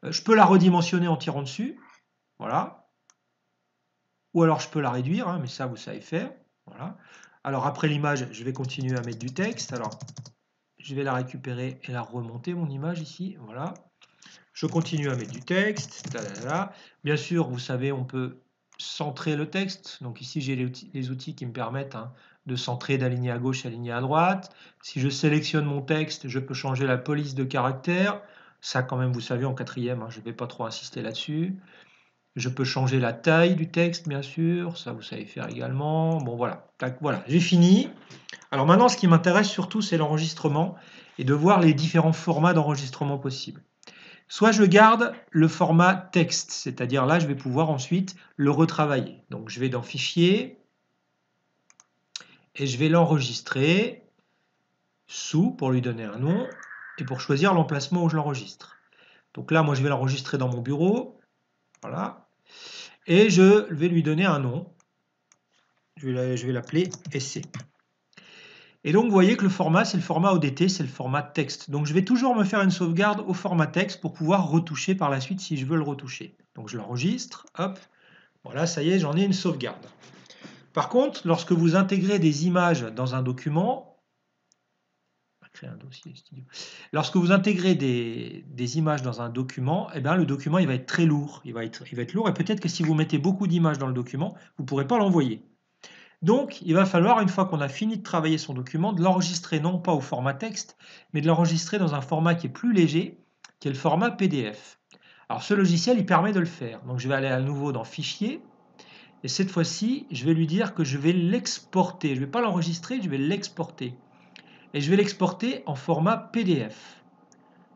Speaker 1: Je peux la redimensionner en tirant dessus. Voilà. Ou alors, je peux la réduire, hein, mais ça, vous savez faire. Voilà. Alors, après l'image, je vais continuer à mettre du texte. Alors, je vais la récupérer et la remonter, mon image ici. Voilà. Je continue à mettre du texte. Tadada. Bien sûr, vous savez, on peut centrer le texte. Donc ici, j'ai les outils qui me permettent de centrer, d'aligner à gauche, aligner à droite. Si je sélectionne mon texte, je peux changer la police de caractère. Ça, quand même, vous savez, en quatrième, je ne vais pas trop insister là-dessus. Je peux changer la taille du texte, bien sûr. Ça, vous savez faire également. Bon, voilà. Tac, voilà, j'ai fini. Alors maintenant, ce qui m'intéresse surtout, c'est l'enregistrement et de voir les différents formats d'enregistrement possibles. Soit je garde le format texte, c'est-à-dire là, je vais pouvoir ensuite le retravailler. Donc, je vais dans Fichier et je vais l'enregistrer sous pour lui donner un nom et pour choisir l'emplacement où je l'enregistre. Donc là, moi, je vais l'enregistrer dans mon bureau. Voilà. Et je vais lui donner un nom. Je vais l'appeler Essai. Et donc, vous voyez que le format, c'est le format ODT, c'est le format texte. Donc, je vais toujours me faire une sauvegarde au format texte pour pouvoir retoucher par la suite si je veux le retoucher. Donc, je l'enregistre, hop, voilà, ça y est, j'en ai une sauvegarde. Par contre, lorsque vous intégrez des images dans un document, on va créer un dossier studio. Lorsque vous intégrez des images dans un document, eh bien, le document il va être très lourd. Il va être lourd et peut-être que si vous mettez beaucoup d'images dans le document, vous ne pourrez pas l'envoyer. Donc, il va falloir, une fois qu'on a fini de travailler son document, de l'enregistrer non pas au format texte, mais de l'enregistrer dans un format qui est plus léger, qui est le format PDF. Alors, ce logiciel, il permet de le faire. Donc, je vais aller à nouveau dans Fichier, et cette fois-ci, je vais lui dire que je vais l'exporter. Je ne vais pas l'enregistrer, je vais l'exporter. Et je vais l'exporter en format PDF.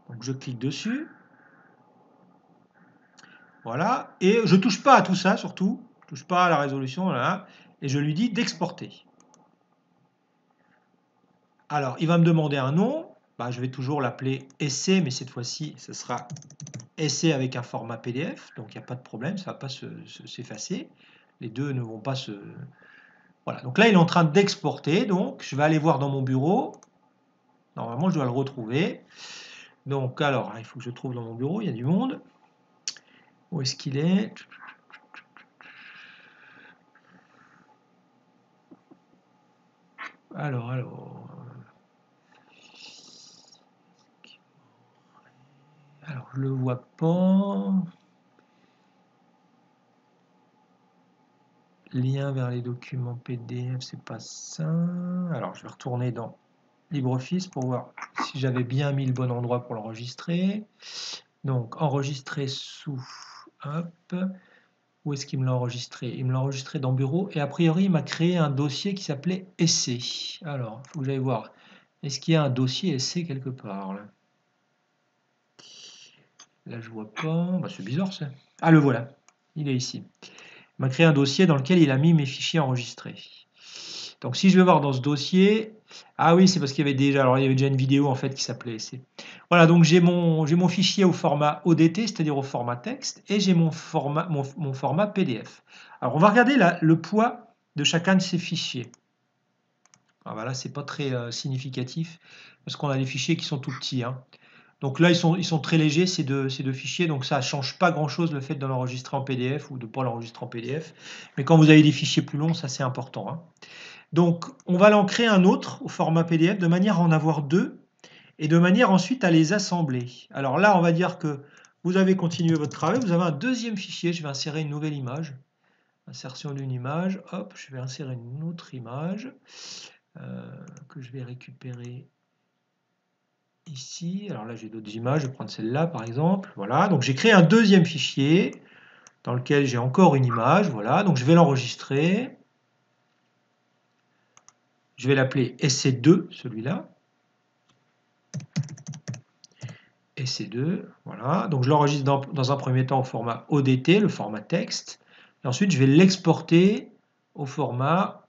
Speaker 1: Donc, je clique dessus. Voilà. Et je ne touche pas à tout ça, surtout. Je ne touche pas à la résolution, là. Et je lui dis d'exporter. Alors, il va me demander un nom. Bah, je vais toujours l'appeler essai, mais cette fois-ci, ce sera essai avec un format PDF. Donc, il n'y a pas de problème, ça ne va pas s'effacer. Les deux ne vont pas se... Voilà. Donc là, il est en train d'exporter. Donc, je vais aller voir dans mon bureau. Normalement, je dois le retrouver. Donc, alors, il faut que je trouve dans mon bureau. Il y a du monde. Où est-ce qu'il est? Alors, je le vois pas. Lien vers les documents PDF, c'est pas ça. Alors, je vais retourner dans LibreOffice pour voir si j'avais bien mis le bon endroit pour l'enregistrer. Donc, enregistrer sous. Hop. Où est-ce qu'il me l'a enregistré? Il me l'a enregistré dans Bureau et a priori, il m'a créé un dossier qui s'appelait Essai. Alors, il faut que j'aille voir. Est-ce qu'il y a un dossier Essai quelque part là? Là, je vois pas. Bah, c'est bizarre ça. Ah, le voilà. Il est ici. Il m'a créé un dossier dans lequel il a mis mes fichiers enregistrés. Donc, si je vais voir dans ce dossier, ah oui, c'est parce qu'il y avait déjà, alors il y avait déjà une vidéo en fait qui s'appelait Essai. Voilà, donc j'ai mon fichier au format ODT, c'est-à-dire au format texte, et j'ai mon format PDF. Alors, on va regarder le poids de chacun de ces fichiers. Alors, voilà, c'est pas très significatif parce qu'on a des fichiers qui sont tout petits, hein. Donc là, ils sont très légers, ces deux fichiers, donc ça ne change pas grand-chose le fait de l'enregistrer en PDF ou de ne pas l'enregistrer en PDF. Mais quand vous avez des fichiers plus longs, ça c'est important, hein. Donc, on va en créer un autre au format PDF de manière à en avoir deux et de manière ensuite à les assembler. Alors là, on va dire que vous avez continué votre travail, vous avez un deuxième fichier, je vais insérer une nouvelle image. Insertion d'une image, hop, je vais insérer une autre image que je vais récupérer ici. Alors là, j'ai d'autres images, je vais prendre celle-là par exemple. Voilà, donc j'ai créé un deuxième fichier dans lequel j'ai encore une image. Voilà, donc je vais l'enregistrer. Je vais l'appeler Essai2, celui-là. Essai2, voilà. Donc je l'enregistre dans un premier temps au format ODT, le format texte. Et ensuite, je vais l'exporter au format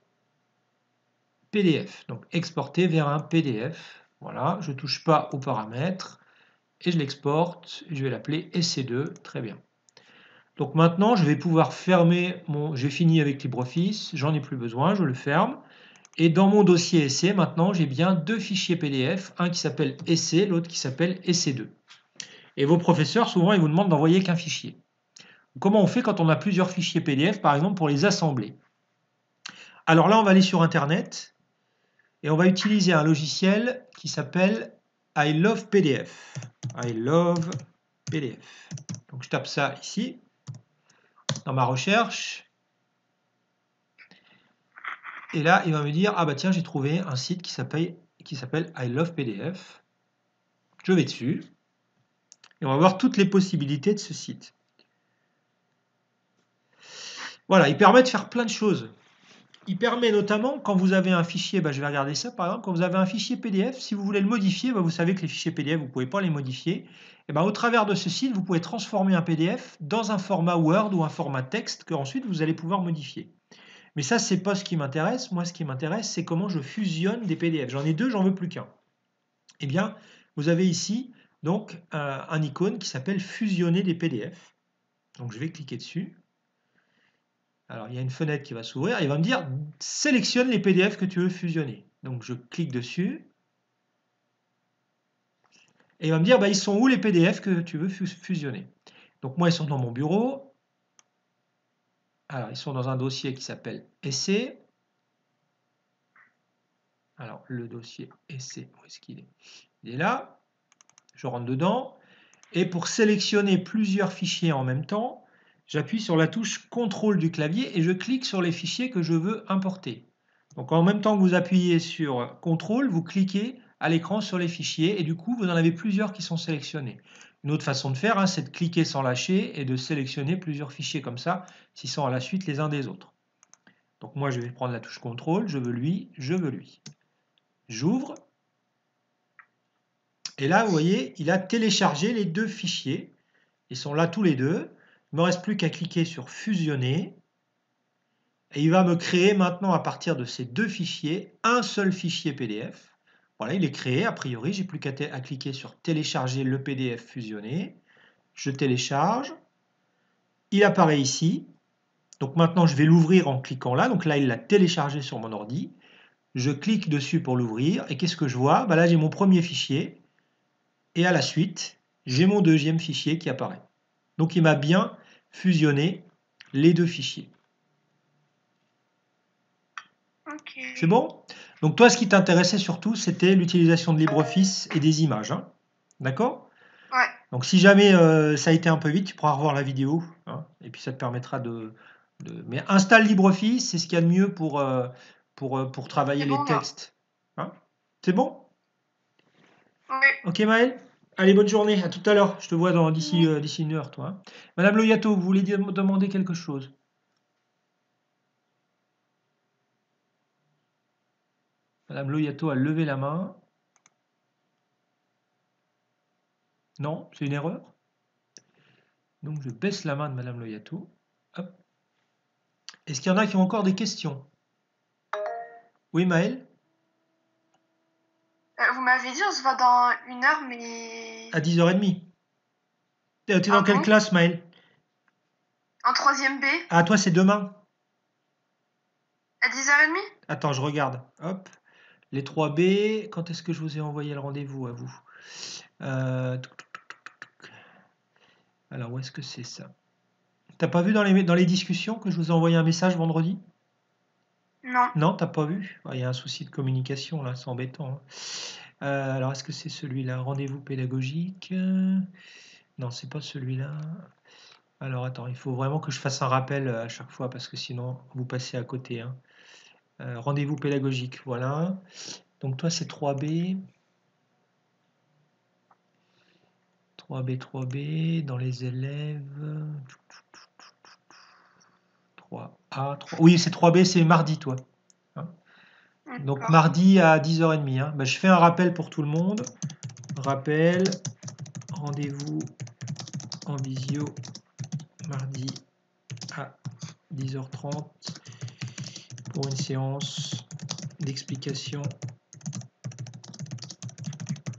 Speaker 1: PDF. Donc exporter vers un PDF. Voilà, je ne touche pas aux paramètres. Et je l'exporte. Je vais l'appeler Essai2. Très bien. Donc maintenant, je vais pouvoir fermer j'ai fini avec LibreOffice. J'en ai plus besoin. Je le ferme. Et dans mon dossier essai, maintenant, j'ai bien deux fichiers PDF, un qui s'appelle essai, l'autre qui s'appelle essai2. Et vos professeurs, souvent, ils vous demandent d'envoyer qu'un fichier. Comment on fait quand on a plusieurs fichiers PDF, par exemple, pour les assembler? Alors là, on va aller sur Internet et on va utiliser un logiciel qui s'appelle I Love PDF. I Love PDF. Donc, je tape ça ici, dans ma recherche. Et là, il va me dire, ah bah tiens, j'ai trouvé un site qui s'appelle I Love PDF. Je vais dessus. Et on va voir toutes les possibilités de ce site. Voilà, il permet de faire plein de choses. Il permet notamment, quand vous avez un fichier, je vais regarder ça par exemple, quand vous avez un fichier PDF, si vous voulez le modifier, vous savez que les fichiers PDF, vous ne pouvez pas les modifier. Et au travers de ce site, vous pouvez transformer un PDF dans un format Word ou un format texte que ensuite vous allez pouvoir modifier. Mais ça, ce n'est pas ce qui m'intéresse. Moi, ce qui m'intéresse, c'est comment je fusionne des PDF. J'en ai deux, j'en veux plus qu'un. Eh bien, vous avez ici donc un icône qui s'appelle fusionner des PDF. Donc, je vais cliquer dessus. Alors, il y a une fenêtre qui va s'ouvrir. Il va me dire sélectionne les PDF que tu veux fusionner. Donc je clique dessus. Et il va me dire, bah, ils sont où les PDF que tu veux fusionner? Donc moi, ils sont dans mon bureau. Alors, ils sont dans un dossier qui s'appelle essai. Alors, le dossier essai, où est-ce qu'il est? Il est là. Je rentre dedans. Et pour sélectionner plusieurs fichiers en même temps, j'appuie sur la touche CTRL du clavier et je clique sur les fichiers que je veux importer. Donc en même temps que vous appuyez sur CTRL, vous cliquez à l'écran sur les fichiers et du coup vous en avez plusieurs qui sont sélectionnés. Une autre façon de faire, hein, c'est de cliquer sans lâcher et de sélectionner plusieurs fichiers comme ça, s'ils sont à la suite les uns des autres. Donc moi je vais prendre la touche CTRL, je veux lui, je veux lui. J'ouvre. Et là, vous voyez, il a téléchargé les deux fichiers. Ils sont là tous les deux. Il ne me reste plus qu'à cliquer sur fusionner. Et il va me créer maintenant, à partir de ces deux fichiers, un seul fichier PDF. Voilà, il est créé. A priori, j'ai plus qu'à cliquer sur télécharger le PDF fusionné. Je télécharge. Il apparaît ici. Donc maintenant, je vais l'ouvrir en cliquant là. Donc là, il l'a téléchargé sur mon ordi. Je clique dessus pour l'ouvrir. Et qu'est-ce que je vois? Là, j'ai mon premier fichier. Et à la suite, j'ai mon deuxième fichier qui apparaît. Donc il m'a bien fusionné les deux fichiers.
Speaker 3: Ok.
Speaker 1: C'est bon? Donc toi, ce qui t'intéressait surtout, c'était l'utilisation de LibreOffice et des images. Hein. D'accord?
Speaker 3: Ouais.
Speaker 1: Donc si jamais ça a été un peu vite, tu pourras revoir la vidéo. Hein, et puis ça te permettra de... Mais installe LibreOffice, c'est ce qu'il y a de mieux pour travailler
Speaker 3: C'est
Speaker 1: les
Speaker 3: bon, là.
Speaker 1: textes. Hein. C'est bon?
Speaker 3: Oui.
Speaker 1: Ok Maël? Allez, bonne journée, à tout à l'heure. Je te vois d'ici
Speaker 3: Oui.
Speaker 1: d'ici une heure, toi. Hein. Madame Loyato, vous voulez demander quelque chose? Madame Loyato a levé la main. Non, c'est une erreur. Donc je baisse la main de Madame Loyato. Hop. Est-ce qu'il y en a qui ont encore des questions? Oui, Maël?
Speaker 3: Vous m'avez dit on se voit dans une heure, mais...
Speaker 1: À 10h30. T'es dans
Speaker 3: Ah
Speaker 1: quelle
Speaker 3: bon?
Speaker 1: classe, Maël?
Speaker 3: En 3e B,
Speaker 1: Ah, toi, c'est demain.
Speaker 3: à 10h30?
Speaker 1: Attends, je regarde. Hop. Les 3B, quand est-ce que je vous ai envoyé le rendez-vous à vous? Alors, où est-ce que c'est ça? T'as pas vu dans les discussions que je vous ai envoyé un message vendredi?
Speaker 3: Non.
Speaker 1: Non, t'as pas vu? Il y a un souci de communication là, c'est embêtant. Hein. Alors, est-ce que c'est celui-là? Rendez-vous pédagogique? Non, c'est pas celui-là. Alors, attends, il faut vraiment que je fasse un rappel à chaque fois parce que sinon, vous passez à côté. Hein. Rendez-vous pédagogique, voilà. Donc, toi, c'est 3B. 3B, 3B, dans les élèves. 3A, 3... Oui, c'est 3B, c'est mardi, toi. Hein. Donc,
Speaker 3: D'accord.
Speaker 1: mardi à 10h30. Hein. Ben, je fais un rappel pour tout le monde. Rappel, rendez-vous en visio mardi à 10h30 pour une séance d'explication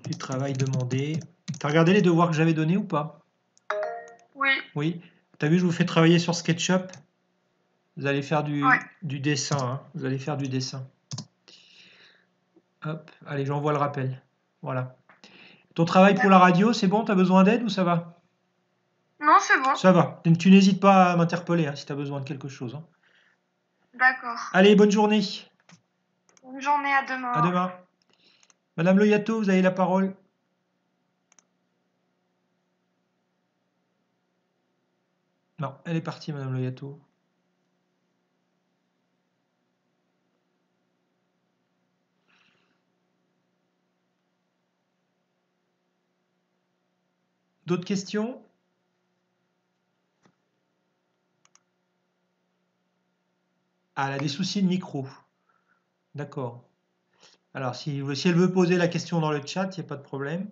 Speaker 1: du travail demandé. T'as regardé les devoirs que j'avais donnés ou pas?
Speaker 3: Oui.
Speaker 1: Oui. T'as vu, je vous fais travailler sur SketchUp. Vous allez faire du
Speaker 3: Ouais.
Speaker 1: dessin. Hein. Vous allez faire du dessin. Hop, allez, j'envoie le rappel. Voilà. Ton travail pour la radio, c'est bon? T'as besoin d'aide ou ça va?
Speaker 3: Non, c'est bon.
Speaker 1: Ça va. Tu n'hésites pas à m'interpeller hein, si tu as besoin de quelque chose. Hein.
Speaker 3: D'accord.
Speaker 1: Allez, bonne journée.
Speaker 3: Bonne journée, à demain.
Speaker 1: À demain. Madame Loyato, vous avez la parole. Non, elle est partie, Madame Loyato. D'autres questions? Ah, elle a des soucis de micro. D'accord. Alors, si elle veut poser la question dans le chat, il n'y a pas de problème.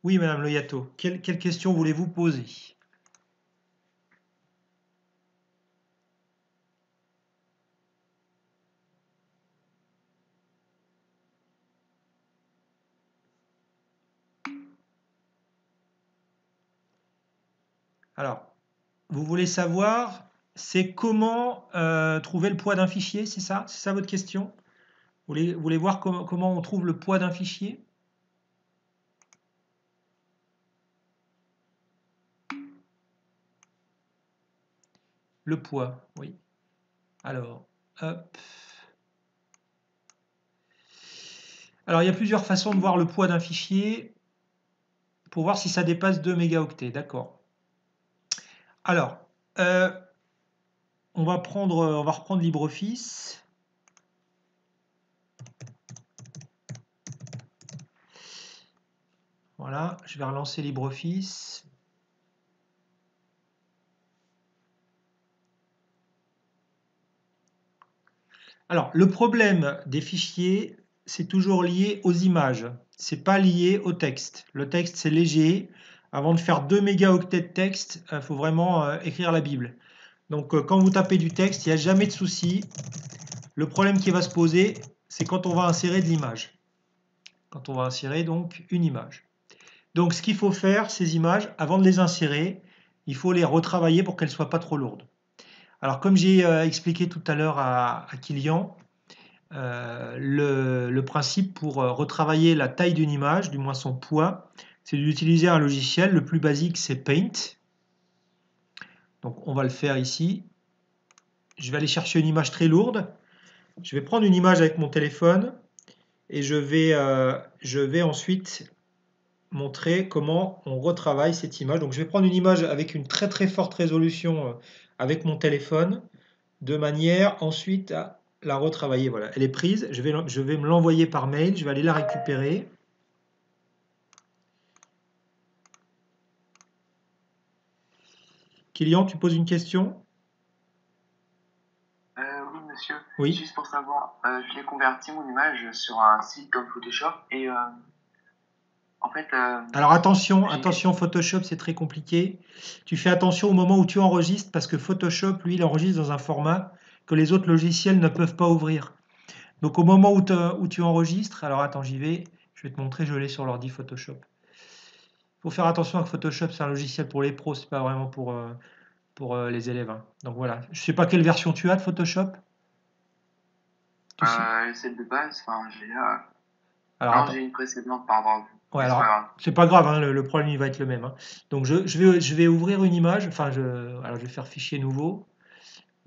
Speaker 1: Oui, Madame Loyato, quelle question voulez-vous poser? Alors, vous voulez savoir c'est comment trouver le poids d'un fichier, c'est ça? C'est ça votre question? Vous voulez voir comment on trouve le poids d'un fichier? Le poids, oui. Alors, hop. Alors, il y a plusieurs façons de voir le poids d'un fichier pour voir si ça dépasse 2 mégaoctets, d'accord. Alors, on va reprendre LibreOffice. Voilà, je vais relancer LibreOffice. Alors, le problème des fichiers, c'est toujours lié aux images. C'est pas lié au texte. Le texte, c'est léger. Avant de faire 2 mégaoctets de texte, il faut vraiment écrire la Bible. Donc, quand vous tapez du texte, il n'y a jamais de souci. Le problème qui va se poser, c'est quand on va insérer de l'image. Quand on va insérer donc une image. Donc, ce qu'il faut faire, ces images, avant de les insérer, il faut les retravailler pour qu'elles ne soient pas trop lourdes. Alors, comme j'ai expliqué tout à l'heure à Kylian, le principe pour retravailler la taille d'une image, du moins son poids, c'est d'utiliser un logiciel. Le plus basique, c'est Paint. Donc, on va le faire ici. Je vais aller chercher une image très lourde. Je vais prendre une image avec mon téléphone et je vais ensuite montrer comment on retravaille cette image. Donc, je vais prendre une image avec une très très forte résolution avec mon téléphone de manière ensuite à la retravailler. Voilà, elle est prise. Je vais me l'envoyer par mail. Je vais aller la récupérer. Kylian, tu poses une question?
Speaker 4: Oui, monsieur.
Speaker 1: Oui.
Speaker 4: Juste pour savoir, je l'ai converti mon image sur un site comme Photoshop et en fait.
Speaker 1: Alors attention, Photoshop c'est très compliqué. Tu fais attention au moment où tu enregistres parce que Photoshop, lui, il enregistre dans un format que les autres logiciels ne peuvent pas ouvrir. Donc au moment où tu enregistres, alors attends, j'y vais, je vais te montrer, je l'ai sur l'ordi Photoshop. Il faut faire attention que Photoshop c'est un logiciel pour les pros, c'est pas vraiment pour les élèves. Hein. Donc voilà, je sais pas quelle version tu as de Photoshop.
Speaker 4: Celle de base, enfin j'ai
Speaker 1: alors,
Speaker 4: non, j'ai une précédente, pardon.
Speaker 1: Ouais,
Speaker 4: Mais c'est pas
Speaker 1: alors,
Speaker 4: grave.
Speaker 1: c'est pas grave, hein, le problème il va être le même. Hein. Donc je vais ouvrir une image, enfin alors je vais faire fichier nouveau.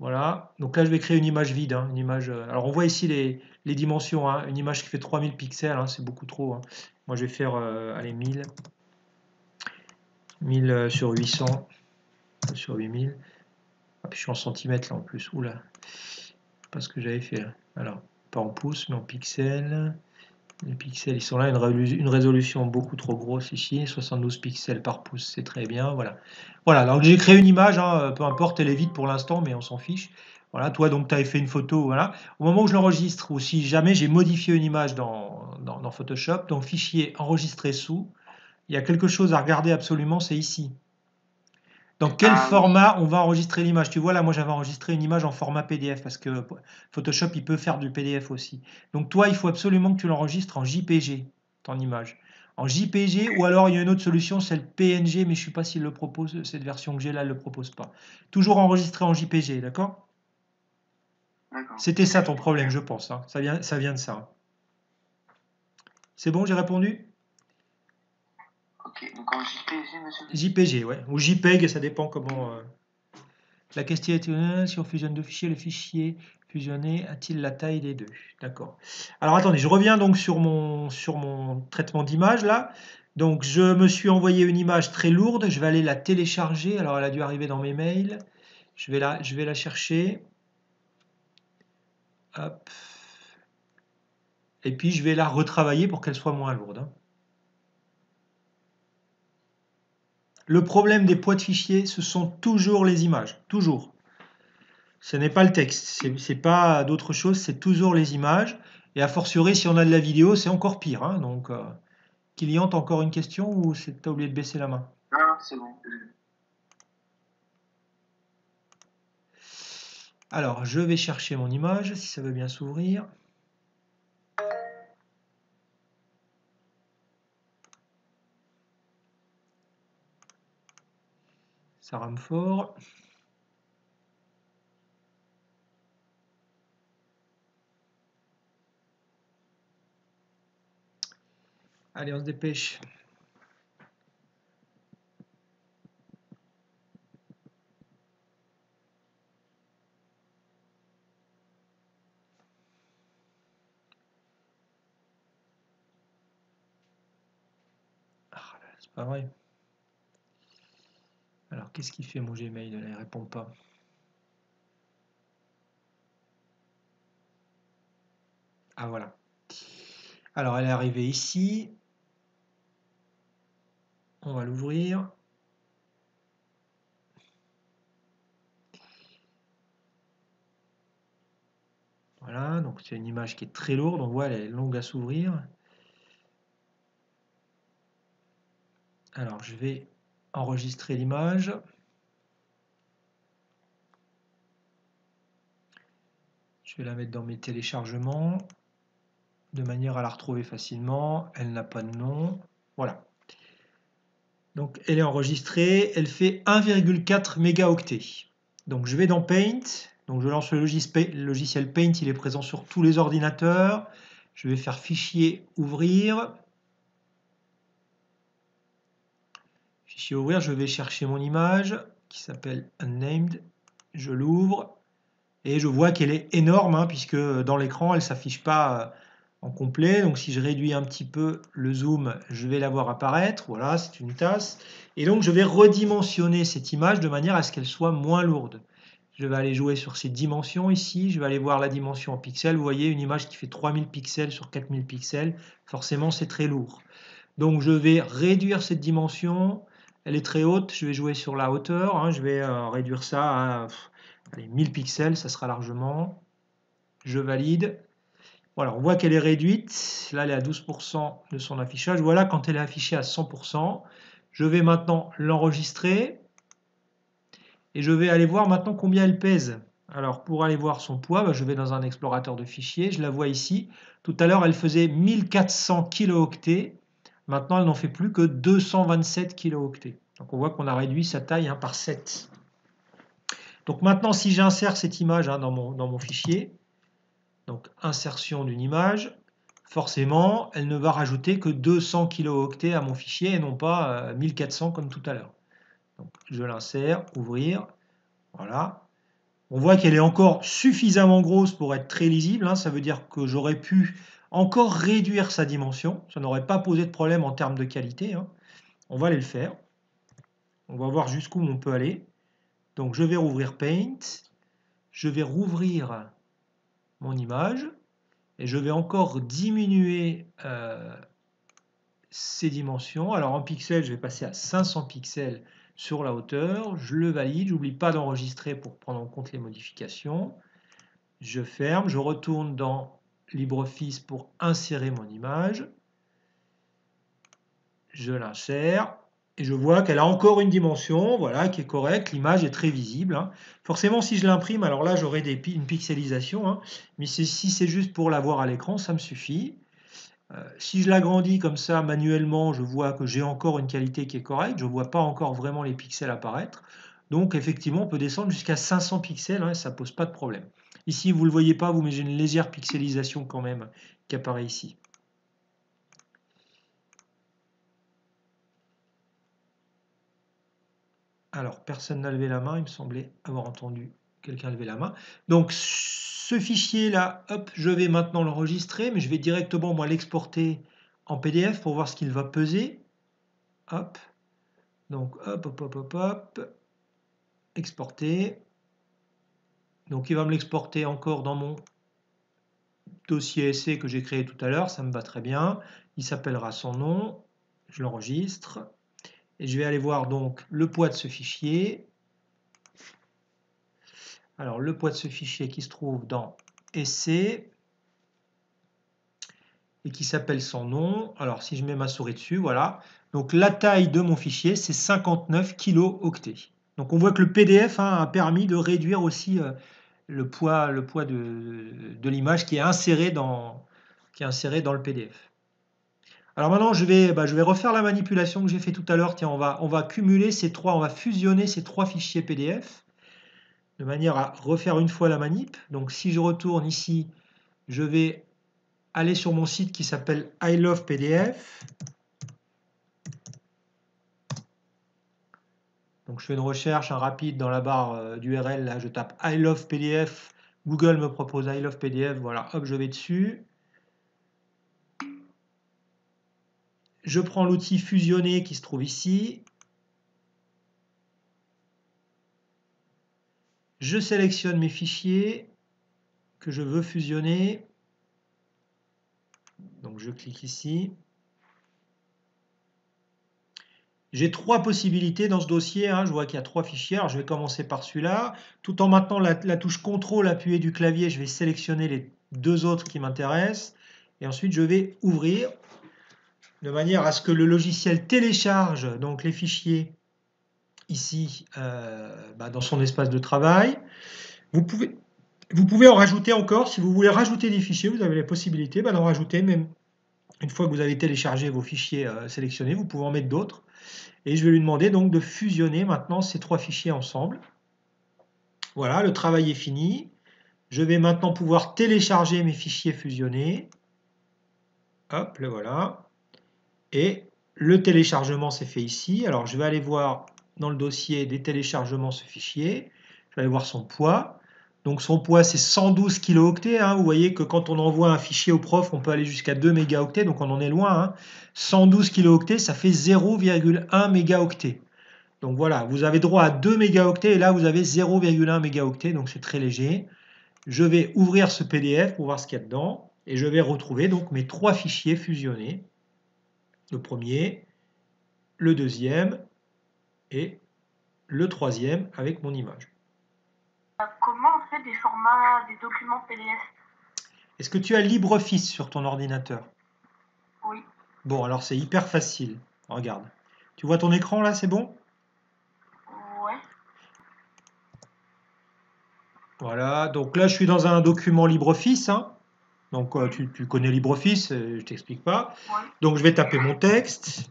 Speaker 1: Voilà, donc là je vais créer une image vide, hein, une image. Alors on voit ici les dimensions, hein, une image qui fait 3000 pixels, hein, c'est beaucoup trop. Hein. Moi je vais faire allez, 1000 sur 800 sur 8000. Ah, puis je suis en centimètres là en plus. Oula, pas ce que j'avais fait là. Alors, pas en pouces, mais en pixels. Les pixels, ils sont là, une résolution beaucoup trop grosse ici, 72 pixels par pouce, c'est très bien, voilà. Voilà, alors j'ai créé une image, hein, peu importe, elle est vide pour l'instant, mais on s'en fiche. Voilà, toi donc tu avais fait une photo, voilà. Au moment où je l'enregistre, ou si jamais j'ai modifié une image dans Photoshop, donc fichier enregistré sous, il y a quelque chose à regarder absolument, c'est ici. Dans quel format on va enregistrer l'image? Tu vois là, moi j'avais enregistré une image en format PDF parce que Photoshop il peut faire du PDF aussi. Donc toi, il faut absolument que tu l'enregistres en JPG, ton image. En JPG ou alors il y a une autre solution, c'est le PNG, mais je ne sais pas s'il le propose, cette version que j'ai là, elle ne le propose pas. Toujours enregistré en JPG, d'accord? C'était ça ton problème, je pense. Hein. Ça vient de ça. C'est bon, j'ai répondu?
Speaker 4: Ok, donc en JPG, monsieur?
Speaker 1: JPG, ouais. Ou JPEG, ça dépend comment. La question est si on fusionne deux fichiers, le fichier fusionné a-t-il la taille des deux? D'accord. Alors attendez, je reviens donc sur mon traitement d'image là. Donc je me suis envoyé une image très lourde, je vais aller la télécharger. Alors elle a dû arriver dans mes mails. Je vais la chercher. Hop. Et puis je vais la retravailler pour qu'elle soit moins lourde. Hein. Le problème des poids de fichiers, ce sont toujours les images. Toujours. Ce n'est pas le texte, c'est pas d'autre chose, c'est toujours les images. Et a fortiori, si on a de la vidéo, c'est encore pire. Hein. Donc, Kylian, t'as encore une question ou t'as oublié de baisser la main?
Speaker 4: Non, c'est bon.
Speaker 1: Alors, je vais chercher mon image, si ça veut bien s'ouvrir. Ça rame fort. Allez, on se dépêche. Ah, c'est pas vrai. Alors, qu'est-ce qu'il fait mon Gmail? Là, il répond pas. Ah, voilà. Alors, elle est arrivée ici. On va l'ouvrir. Voilà, donc c'est une image qui est très lourde. On voit, elle est longue à s'ouvrir. Alors, je vais enregistrer l'image. Je vais la mettre dans mes téléchargements de manière à la retrouver facilement. Elle n'a pas de nom. Voilà. Donc, elle est enregistrée. Elle fait 1,4 mégaoctets. Donc, je vais dans Paint. Donc, je lance le logiciel Paint. Il est présent sur tous les ordinateurs. Je vais faire Fichier, Ouvrir. Fichier Ouvrir, je vais chercher mon image qui s'appelle Unnamed. Je l'ouvre. Et je vois qu'elle est énorme, hein, puisque dans l'écran, elle ne s'affiche pas en complet. Donc si je réduis un petit peu le zoom, je vais la voir apparaître. Voilà, c'est une tasse. Et donc je vais redimensionner cette image de manière à ce qu'elle soit moins lourde. Je vais aller jouer sur ces dimensions ici. Je vais aller voir la dimension en pixels. Vous voyez, une image qui fait 3000 pixels sur 4000 pixels. Forcément, c'est très lourd. Donc je vais réduire cette dimension. Elle est très haute. Je vais jouer sur la hauteur, hein. Je vais réduire ça à... Allez, 1000 pixels, ça sera largement. Je valide. Voilà, on voit qu'elle est réduite. Là, elle est à 12% de son affichage. Voilà, quand elle est affichée à 100%. Je vais maintenant l'enregistrer. Et je vais aller voir maintenant combien elle pèse. Alors, pour aller voir son poids, je vais dans un explorateur de fichiers. Je la vois ici. Tout à l'heure, elle faisait 1400 kilooctets. Maintenant, elle n'en fait plus que 227 kilooctets. Donc, on voit qu'on a réduit sa taille, hein, par 7. Donc maintenant, si j'insère cette image, hein, dans mon fichier, donc insertion d'une image, forcément, elle ne va rajouter que 200 kilooctets à mon fichier et non pas 1400 comme tout à l'heure. Donc je l'insère, ouvrir, voilà. On voit qu'elle est encore suffisamment grosse pour être très lisible, hein. Ça veut dire que j'aurais pu encore réduire sa dimension. Ça n'aurait pas posé de problème en termes de qualité, hein. On va aller le faire. On va voir jusqu'où on peut aller. Donc je vais rouvrir Paint. Je vais rouvrir mon image et je vais encore diminuer ces dimensions. Alors en pixels, je vais passer à 500 pixels sur la hauteur. Je le valide. J'oublie pas d'enregistrer pour prendre en compte les modifications. Je ferme. Je retourne dans LibreOffice pour insérer mon image. Je l'insère. Et je vois qu'elle a encore une dimension, voilà, qui est correcte. L'image est très visible, hein. Forcément, si je l'imprime, alors là, j'aurai une pixelisation, hein. Mais si c'est juste pour la voir à l'écran, ça me suffit. Si je l'agrandis comme ça manuellement, je vois que j'ai encore une qualité qui est correcte. Je ne vois pas encore vraiment les pixels apparaître. Donc, effectivement, on peut descendre jusqu'à 500 pixels, hein, ça ne pose pas de problème. Ici, vous ne le voyez pas, mais j'ai une légère pixelisation quand même qui apparaît ici. Alors, personne n'a levé la main, il me semblait avoir entendu quelqu'un lever la main. Donc, ce fichier-là, hop, je vais maintenant l'enregistrer, mais je vais directement, moi, l'exporter en PDF pour voir ce qu'il va peser. Hop. Donc, hop, hop, hop, hop, hop. Exporter. Donc, il va me l'exporter encore dans mon dossier essai que j'ai créé tout à l'heure. Ça me va très bien. Il s'appellera son nom. Je l'enregistre. Et je vais aller voir donc le poids de ce fichier. Alors, le poids de ce fichier qui se trouve dans essai et qui s'appelle son nom. Alors, si je mets ma souris dessus, voilà. Donc, la taille de mon fichier, c'est 59 kilooctets. Donc, on voit que le PDF, hein, a permis de réduire aussi le poids de l'image qui est inséré dans le PDF. Alors maintenant, je vais refaire la manipulation que j'ai fait tout à l'heure. Tiens, on va cumuler ces trois, on va fusionner ces trois fichiers PDF de manière à refaire une fois la manip. Donc si je retourne ici, je vais aller sur mon site qui s'appelle I Love PDF. Donc je fais une recherche rapide dans la barre d'URL, là je tape I Love PDF, Google me propose I Love PDF, voilà, hop, je vais dessus. Je prends l'outil fusionner qui se trouve ici. Je sélectionne mes fichiers que je veux fusionner. Donc je clique ici. J'ai trois possibilités dans ce dossier, hein. Je vois qu'il y a trois fichiers, alors je vais commencer par celui-là. Tout en maintenant la touche CTRL appuyée du clavier, je vais sélectionner les deux autres qui m'intéressent. Et ensuite je vais ouvrir, de manière à ce que le logiciel télécharge donc les fichiers ici dans son espace de travail. Vous pouvez en rajouter encore, si vous voulez rajouter des fichiers, vous avez la possibilité d'en rajouter, même une fois que vous avez téléchargé vos fichiers sélectionnés, vous pouvez en mettre d'autres. Et je vais lui demander donc de fusionner maintenant ces trois fichiers ensemble. Voilà, le travail est fini. Je vais maintenant pouvoir télécharger mes fichiers fusionnés. Hop, le voilà. Et le téléchargement s'est fait ici. Alors je vais aller voir dans le dossier des téléchargements ce fichier. Je vais aller voir son poids. Donc son poids c'est 112 kilooctets. Hein. Vous voyez que quand on envoie un fichier au prof, on peut aller jusqu'à 2 mégaoctets, donc on en est loin. Hein. 112 kilooctets, ça fait 0,1 mégaoctet. Donc voilà, vous avez droit à 2 mégaoctets et là vous avez 0,1 mégaoctet, donc c'est très léger. Je vais ouvrir ce PDF pour voir ce qu'il y a dedans et je vais retrouver donc mes trois fichiers fusionnés. Le premier, le deuxième et le troisième avec mon image.
Speaker 2: Comment on fait des formats, des documents PDF?
Speaker 1: Est-ce que tu as LibreOffice sur ton ordinateur?
Speaker 2: Oui.
Speaker 1: Bon, alors c'est hyper facile. Regarde. Tu vois ton écran là, c'est bon?
Speaker 2: Ouais.
Speaker 1: Voilà, donc là je suis dans un document LibreOffice. Hein. Donc tu connais LibreOffice, je t'explique pas.
Speaker 2: Ouais.
Speaker 1: Donc je vais taper mon texte,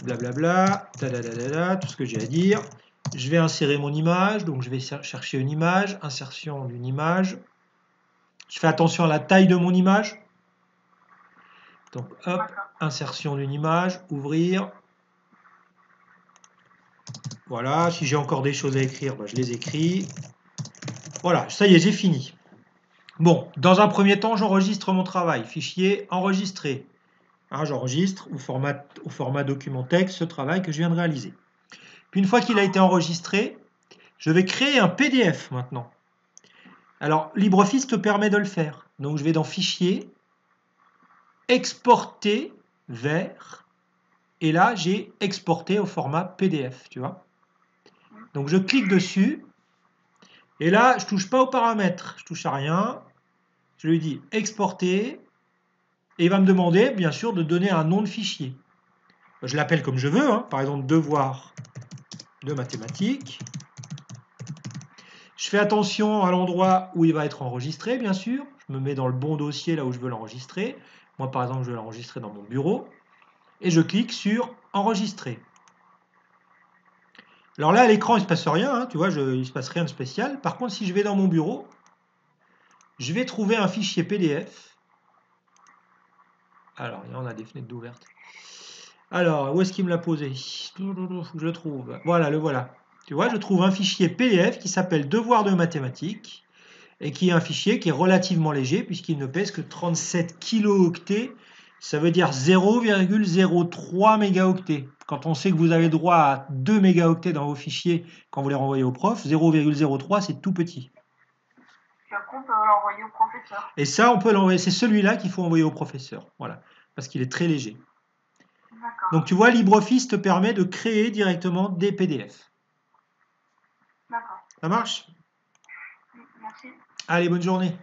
Speaker 1: blablabla, tout ce que j'ai à dire. Je vais insérer mon image, donc je vais chercher une image, insertion d'une image. Je fais attention à la taille de mon image. Donc hop, insertion d'une image, ouvrir. Voilà, si j'ai encore des choses à écrire, je les écris. Voilà, ça y est, j'ai fini. Bon, dans un premier temps, j'enregistre mon travail. Fichier enregistré. Hein, j'enregistre au format document texte ce travail que je viens de réaliser. Puis une fois qu'il a été enregistré, je vais créer un PDF maintenant. Alors, LibreOffice te permet de le faire. Donc, je vais dans Fichier, Exporter vers, et là, j'ai exporté au format PDF, tu vois. Donc, je clique dessus, et là, je ne touche pas aux paramètres, je ne touche à rien. Je lui dis Exporter, et il va me demander, bien sûr, de donner un nom de fichier. Je l'appelle comme je veux, hein, par exemple, devoir de mathématiques. Je fais attention à l'endroit où il va être enregistré, bien sûr. Je me mets dans le bon dossier là où je veux l'enregistrer. Moi, par exemple, je vais l'enregistrer dans mon bureau. Et je clique sur Enregistrer. Alors là, à l'écran, il ne se passe rien. Hein, tu vois, il ne se passe rien de spécial. Par contre, si je vais dans mon bureau, je vais trouver un fichier PDF. Alors, on a des fenêtres d'ouvertes. Alors, où est-ce qu'il me l'a posé? Il faut que je le trouve. Voilà, le voilà. Tu vois, je trouve un fichier PDF qui s'appelle Devoir de mathématiques et qui est un fichier qui est relativement léger puisqu'il ne pèse que 37 kilooctets. Ça veut dire 0,03 mégaoctets. Quand on sait que vous avez droit à 2 mégaoctets dans vos fichiers quand vous les renvoyez au prof, 0,03 c'est tout petit.
Speaker 2: Et après, on peut l'envoyer au professeur.
Speaker 1: Et ça, on peut l'envoyer. C'est celui-là qu'il faut envoyer au professeur. Voilà, parce qu'il est très léger. Donc tu vois, LibreOffice te permet de créer directement des PDF.
Speaker 2: D'accord.
Speaker 1: Ça marche?
Speaker 2: Merci.
Speaker 1: Allez, bonne journée.